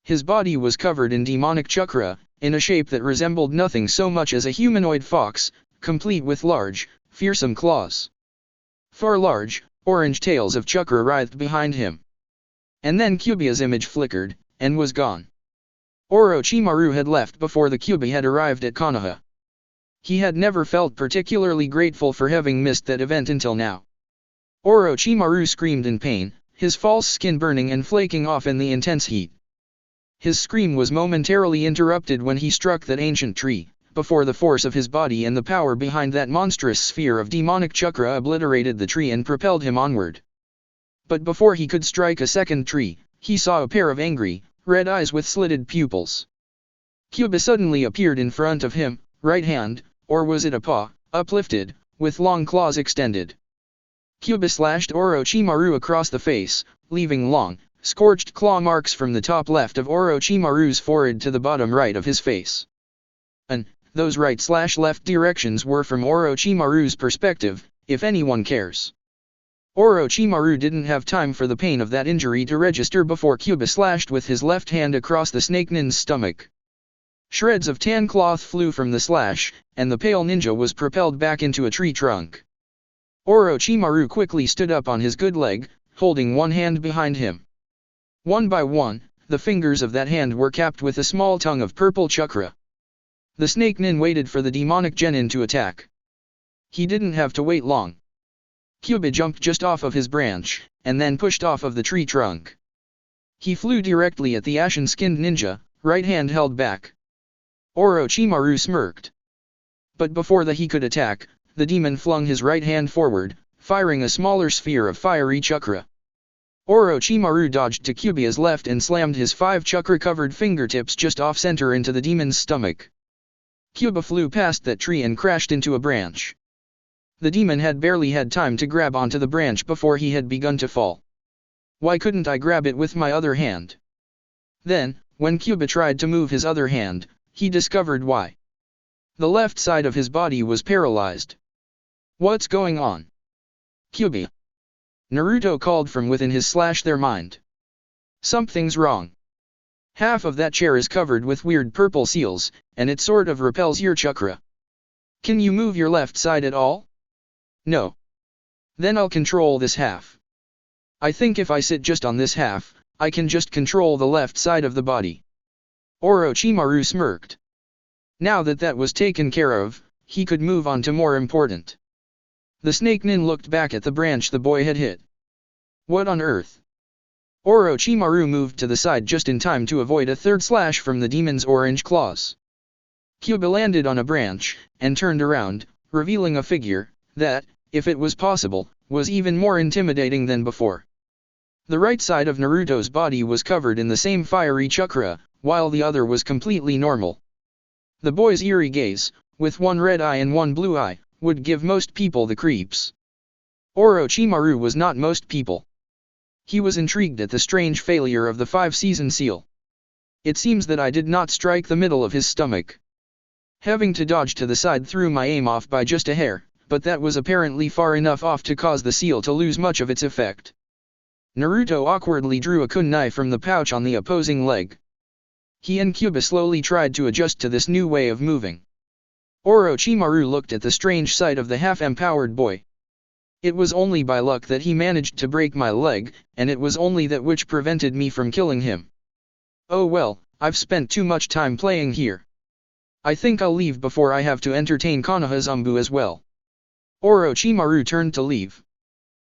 His body was covered in demonic chakra, in a shape that resembled nothing so much as a humanoid fox, complete with large, fearsome claws. 4 large, orange tails of chakra writhed behind him. And then Kyuubi's image flickered, and was gone. Orochimaru had left before the Kyuubi had arrived at Konoha. He had never felt particularly grateful for having missed that event until now. Orochimaru screamed in pain, his false skin burning and flaking off in the intense heat. His scream was momentarily interrupted when he struck that ancient tree, before the force of his body and the power behind that monstrous sphere of demonic chakra obliterated the tree and propelled him onward. But before he could strike a second tree, he saw a pair of angry, red eyes with slitted pupils. Kyuubi suddenly appeared in front of him, right hand, or was it a paw, uplifted, with long claws extended. Kyuubi slashed Orochimaru across the face, leaving long, scorched claw marks from the top left of Orochimaru's forehead to the bottom right of his face. Those right/left directions were from Orochimaru's perspective, if anyone cares. Orochimaru didn't have time for the pain of that injury to register before Kyuubi slashed with his left hand across the snake nin's stomach. Shreds of tan cloth flew from the slash, and the pale ninja was propelled back into a tree trunk. Orochimaru quickly stood up on his good leg, holding one hand behind him. One by one, the fingers of that hand were capped with a small tongue of purple chakra. The snake nin waited for the demonic genin to attack. He didn't have to wait long. Kyuubi jumped just off of his branch, and then pushed off of the tree trunk. He flew directly at the ashen-skinned ninja, right hand held back. Orochimaru smirked. But before he could attack, the demon flung his right hand forward, firing a smaller sphere of fiery chakra. Orochimaru dodged to Kyuubi's left and slammed his 5 chakra-covered fingertips just off-center into the demon's stomach. Kyuubi flew past that tree and crashed into a branch. The demon had barely had time to grab onto the branch before he had begun to fall. Why couldn't I grab it with my other hand? Then, when Kyuubi tried to move his other hand, he discovered why. The left side of his body was paralyzed. What's going on? Kyuubi. Naruto called from within their mind. Something's wrong. Half of that chair is covered with weird purple seals, and it sort of repels your chakra. Can you move your left side at all? No. Then I'll control this half. I think if I sit just on this half, I can just control the left side of the body. Orochimaru smirked. Now that was taken care of, he could move on to more important. The snake nin looked back at the branch the boy had hit. What on earth? Orochimaru moved to the side just in time to avoid a third slash from the demon's orange claws. Kyuubi landed on a branch, and turned around, revealing a figure that, if it was possible, was even more intimidating than before. The right side of Naruto's body was covered in the same fiery chakra, while the other was completely normal. The boy's eerie gaze, with one red eye and one blue eye, would give most people the creeps. Orochimaru was not most people. He was intrigued at the strange failure of the 5-season seal. It seems that I did not strike the middle of his stomach. Having to dodge to the side threw my aim off by just a hair, but that was apparently far enough off to cause the seal to lose much of its effect. Naruto awkwardly drew a kunai from the pouch on the opposing leg. He and Kyuubi slowly tried to adjust to this new way of moving. Orochimaru looked at the strange sight of the half-empowered boy. It was only by luck that he managed to break my leg, and it was only that which prevented me from killing him. Oh well, I've spent too much time playing here. I think I'll leave before I have to entertain Konoha Zumbu as well. Orochimaru turned to leave.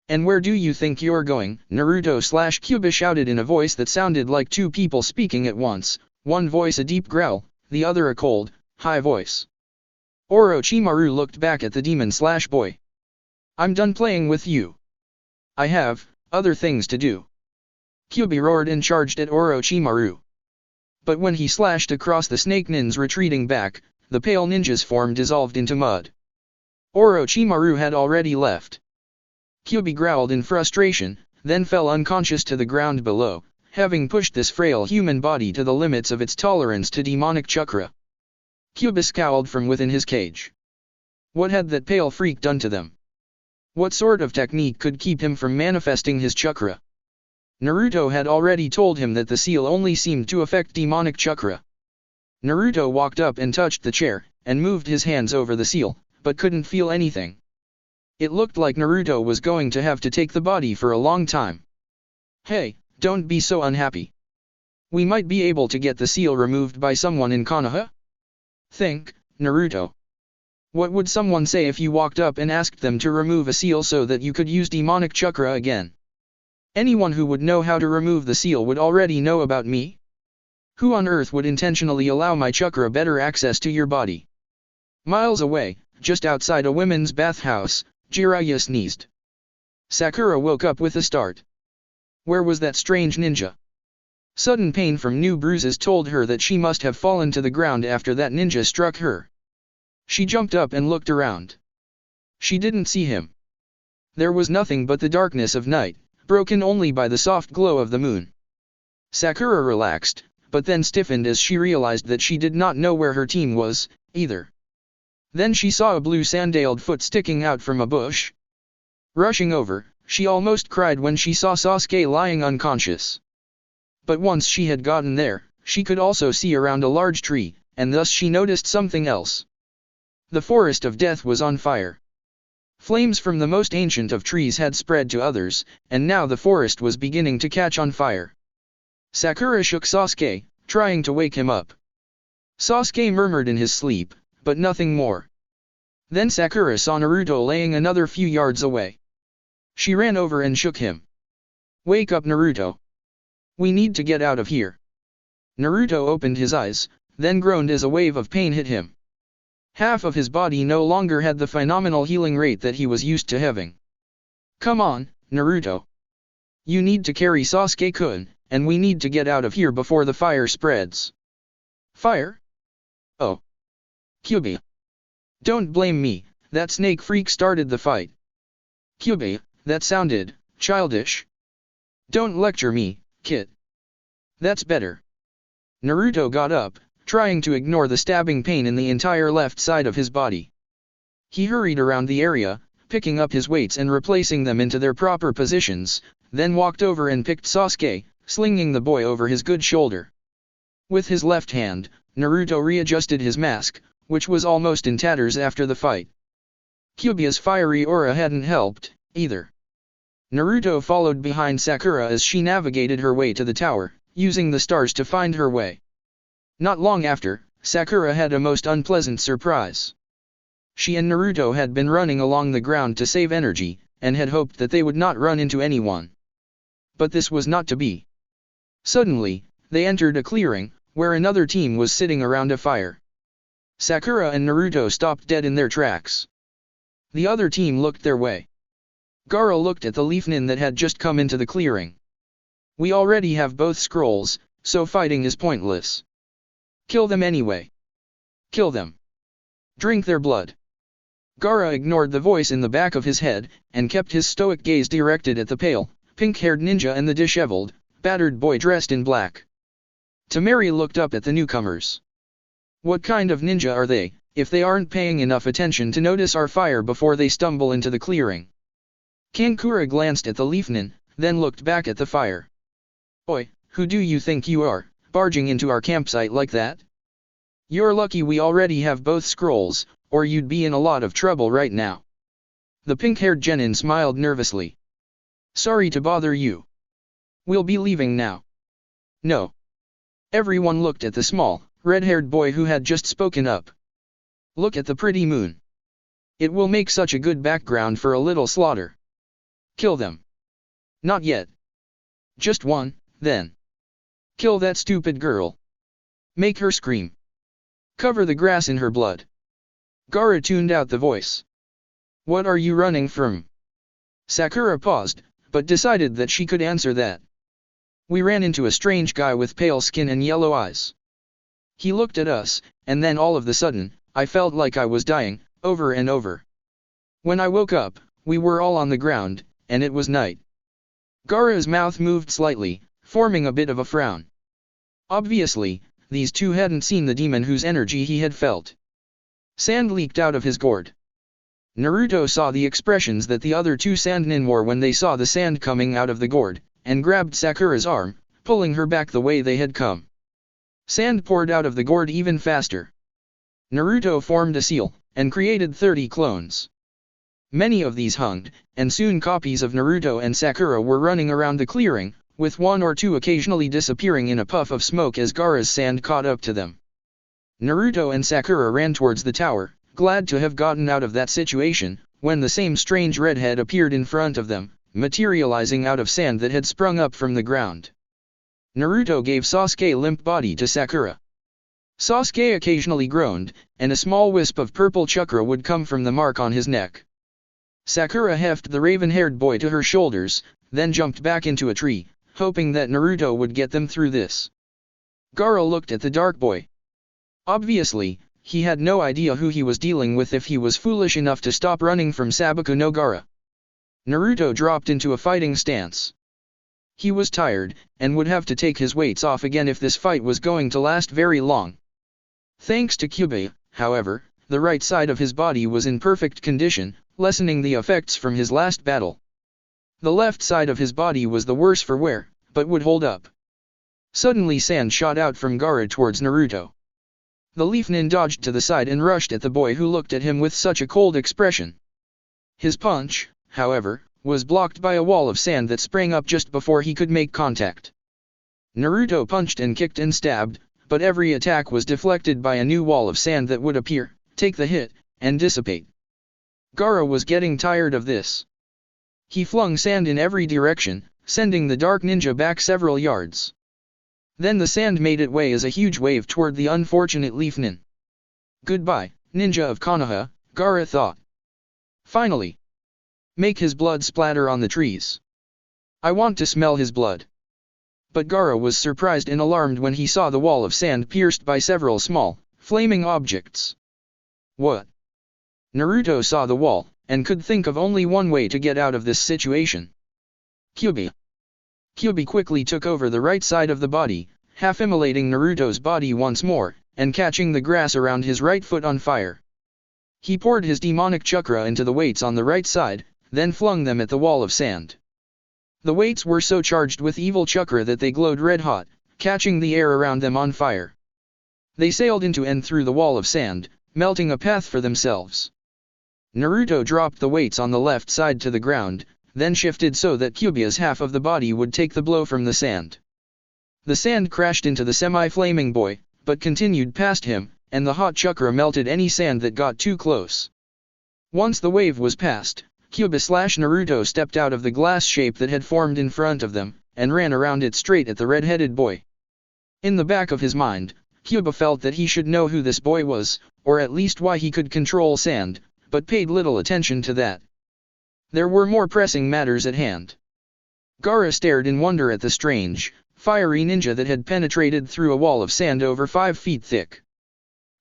And where do you think you're going? Naruto/Kyuubi shouted in a voice that sounded like two people speaking at once, one voice a deep growl, the other a cold, high voice. Orochimaru looked back at the demon/boy. I'm done playing with you. I have other things to do. Kyuubi roared and charged at Orochimaru. But when he slashed across the snake nins retreating back, the pale ninja's form dissolved into mud. Orochimaru had already left. Kyuubi growled in frustration, then fell unconscious to the ground below, having pushed this frail human body to the limits of its tolerance to demonic chakra. Kyuubi scowled from within his cage. What had that pale freak done to them? What sort of technique could keep him from manifesting his chakra? Naruto had already told him that the seal only seemed to affect demonic chakra. Naruto walked up and touched the chair, and moved his hands over the seal, but couldn't feel anything. It looked like Naruto was going to have to take the body for a long time. Hey, don't be so unhappy. We might be able to get the seal removed by someone in Konoha? Think, Naruto. What would someone say if you walked up and asked them to remove a seal so that you could use demonic chakra again? Anyone who would know how to remove the seal would already know about me? Who on earth would intentionally allow my chakra better access to your body? Miles away, just outside a women's bathhouse, Jiraiya sneezed. Sakura woke up with a start. Where was that strange ninja? Sudden pain from new bruises told her that she must have fallen to the ground after that ninja struck her. She jumped up and looked around. She didn't see him. There was nothing but the darkness of night, broken only by the soft glow of the moon. Sakura relaxed, but then stiffened as she realized that she did not know where her team was, either. Then she saw a blue sandaled foot sticking out from a bush. Rushing over, she almost cried when she saw Sasuke lying unconscious. But once she had gotten there, she could also see around a large tree, and thus she noticed something else. The forest of death was on fire. Flames from the most ancient of trees had spread to others, and now the forest was beginning to catch on fire. Sakura shook Sasuke, trying to wake him up. Sasuke murmured in his sleep, but nothing more. Then Sakura saw Naruto laying another few yards away. She ran over and shook him. Wake up, Naruto. We need to get out of here. Naruto opened his eyes, then groaned as a wave of pain hit him. Half of his body no longer had the phenomenal healing rate that he was used to having. Come on, Naruto. You need to carry Sasuke-kun, and we need to get out of here before the fire spreads. Fire? Oh. Kyuubi. Don't blame me, that snake freak started the fight. Kyuubi, that sounded childish. Don't lecture me, kid. That's better. Naruto got up, trying to ignore the stabbing pain in the entire left side of his body. He hurried around the area, picking up his weights and replacing them into their proper positions, then walked over and picked Sasuke, slinging the boy over his good shoulder. With his left hand, Naruto readjusted his mask, which was almost in tatters after the fight. Kyuubi's fiery aura hadn't helped, either. Naruto followed behind Sakura as she navigated her way to the tower, using the stars to find her way. Not long after, Sakura had a most unpleasant surprise. She and Naruto had been running along the ground to save energy, and had hoped that they would not run into anyone. But this was not to be. Suddenly, they entered a clearing, where another team was sitting around a fire. Sakura and Naruto stopped dead in their tracks. The other team looked their way. Gaara looked at the leaf nin that had just come into the clearing. We already have both scrolls, so fighting is pointless. Kill them anyway. Kill them. Drink their blood. Gaara ignored the voice in the back of his head, and kept his stoic gaze directed at the pale, pink-haired ninja and the disheveled, battered boy dressed in black. Temari looked up at the newcomers. What kind of ninja are they, if they aren't paying enough attention to notice our fire before they stumble into the clearing? Kankura glanced at the leaf nin, then looked back at the fire. Oi, who do you think you are, barging into our campsite like that? You're lucky we already have both scrolls, or you'd be in a lot of trouble right now. The pink-haired Chenin smiled nervously. Sorry to bother you. We'll be leaving now. No. Everyone looked at the small, red-haired boy who had just spoken up. Look at the pretty moon. It will make such a good background for a little slaughter. Kill them. Not yet. Just one, then. Kill that stupid girl. Make her scream. Cover the grass in her blood. Gaara tuned out the voice. What are you running from? Sakura paused, but decided that she could answer that. We ran into a strange guy with pale skin and yellow eyes. He looked at us, and then all of the sudden, I felt like I was dying, over and over. When I woke up, we were all on the ground, and it was night. Gaara's mouth moved slightly, forming a bit of a frown. Obviously, these two hadn't seen the demon whose energy he had felt. Sand leaked out of his gourd. Naruto saw the expressions that the other two Sandnin wore when they saw the sand coming out of the gourd, and grabbed Sakura's arm, pulling her back the way they had come. Sand poured out of the gourd even faster. Naruto formed a seal, and created 30 clones. Many of these hung, and soon copies of Naruto and Sakura were running around the clearing, with one or two occasionally disappearing in a puff of smoke as Gaara's sand caught up to them. Naruto and Sakura ran towards the tower, glad to have gotten out of that situation, when the same strange redhead appeared in front of them, materializing out of sand that had sprung up from the ground. Naruto gave Sasuke limp body to Sakura. Sasuke occasionally groaned, and a small wisp of purple chakra would come from the mark on his neck. Sakura hefted the raven-haired boy to her shoulders, then jumped back into a tree, hoping that Naruto would get them through this. Gaara looked at the dark boy. Obviously, he had no idea who he was dealing with if he was foolish enough to stop running from Sabaku no Gaara. Naruto dropped into a fighting stance. He was tired, and would have to take his weights off again if this fight was going to last very long. Thanks to Kyuubi, however, the right side of his body was in perfect condition, lessening the effects from his last battle. The left side of his body was the worse for wear, but would hold up. Suddenly sand shot out from Gaara towards Naruto. The Leafnin dodged to the side and rushed at the boy who looked at him with such a cold expression. His punch, however, was blocked by a wall of sand that sprang up just before he could make contact. Naruto punched and kicked and stabbed, but every attack was deflected by a new wall of sand that would appear, take the hit, and dissipate. Gaara was getting tired of this. He flung sand in every direction, sending the dark ninja back several yards. Then the sand made its way as a huge wave toward the unfortunate Leafnin. Goodbye, ninja of Konoha, Gaara thought. Finally. Make his blood splatter on the trees. I want to smell his blood. But Gaara was surprised and alarmed when he saw the wall of sand pierced by several small, flaming objects. What? Naruto saw the wall, and could think of only one way to get out of this situation. Kyuubi. Kyuubi quickly took over the right side of the body, half immolating Naruto's body once more, and catching the grass around his right foot on fire. He poured his demonic chakra into the weights on the right side, then flung them at the wall of sand. The weights were so charged with evil chakra that they glowed red-hot, catching the air around them on fire. They sailed into and through the wall of sand, melting a path for themselves. Naruto dropped the weights on the left side to the ground, then shifted so that Kyuubi's half of the body would take the blow from the sand. The sand crashed into the semi-flaming boy, but continued past him, and the hot chakra melted any sand that got too close. Once the wave was past, Kyuubi/Naruto stepped out of the glass shape that had formed in front of them, and ran around it straight at the red-headed boy. In the back of his mind, Kyuubi felt that he should know who this boy was, or at least why he could control sand, but paid little attention to that. There were more pressing matters at hand. Gaara stared in wonder at the strange, fiery ninja that had penetrated through a wall of sand over 5 feet thick.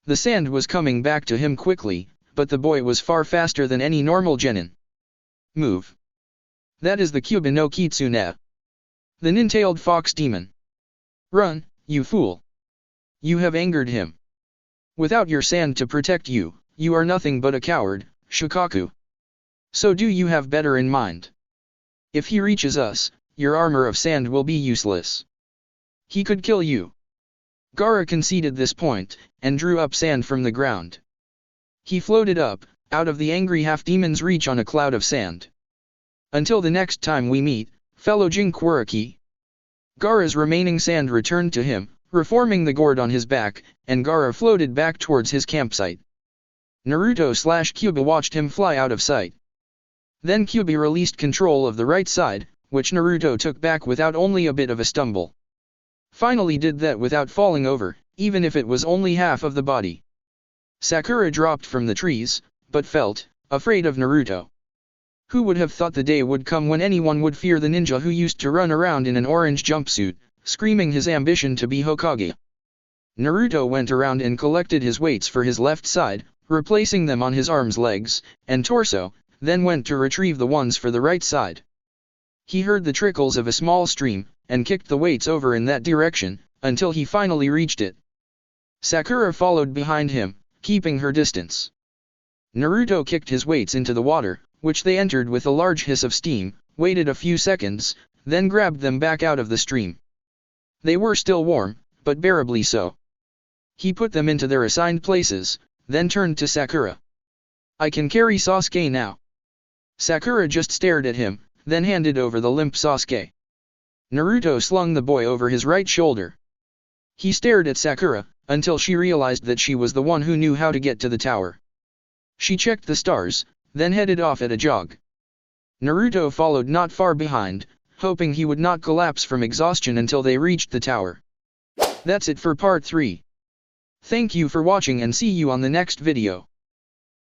The sand was coming back to him quickly, but the boy was far faster than any normal genin. Move. That is the Kyuubi no Kitsune. The nin-tailed fox demon. Run, you fool. You have angered him. Without your sand to protect you, you are nothing but a coward, Shikaku. So do you have better in mind. If he reaches us, your armor of sand will be useless. He could kill you. Gaara conceded this point, and drew up sand from the ground. He floated up, out of the angry half-demon's reach on a cloud of sand. Until the next time we meet, fellow Jinquuriki. Gaara's remaining sand returned to him, reforming the gourd on his back, and Gaara floated back towards his campsite. Naruto/Kyuubi watched him fly out of sight. Then Kyuubi released control of the right side, which Naruto took back without only a bit of a stumble. Finally did that without falling over, even if it was only half of the body. Sakura dropped from the trees, but felt afraid of Naruto. Who would have thought the day would come when anyone would fear the ninja who used to run around in an orange jumpsuit, screaming his ambition to be Hokage? Naruto went around and collected his weights for his left side, replacing them on his arms, legs, and torso, then went to retrieve the ones for the right side. He heard the trickles of a small stream, and kicked the weights over in that direction, until he finally reached it. Sakura followed behind him, keeping her distance. Naruto kicked his weights into the water, which they entered with a large hiss of steam, waited a few seconds, then grabbed them back out of the stream. They were still warm, but bearably so. He put them into their assigned places, then turned to Sakura. "I can carry Sasuke now." Sakura just stared at him, then handed over the limp Sasuke. Naruto slung the boy over his right shoulder. He stared at Sakura, until she realized that she was the one who knew how to get to the tower. She checked the stars, then headed off at a jog. Naruto followed not far behind, hoping he would not collapse from exhaustion until they reached the tower. That's it for part 3. Thank you for watching and see you on the next video.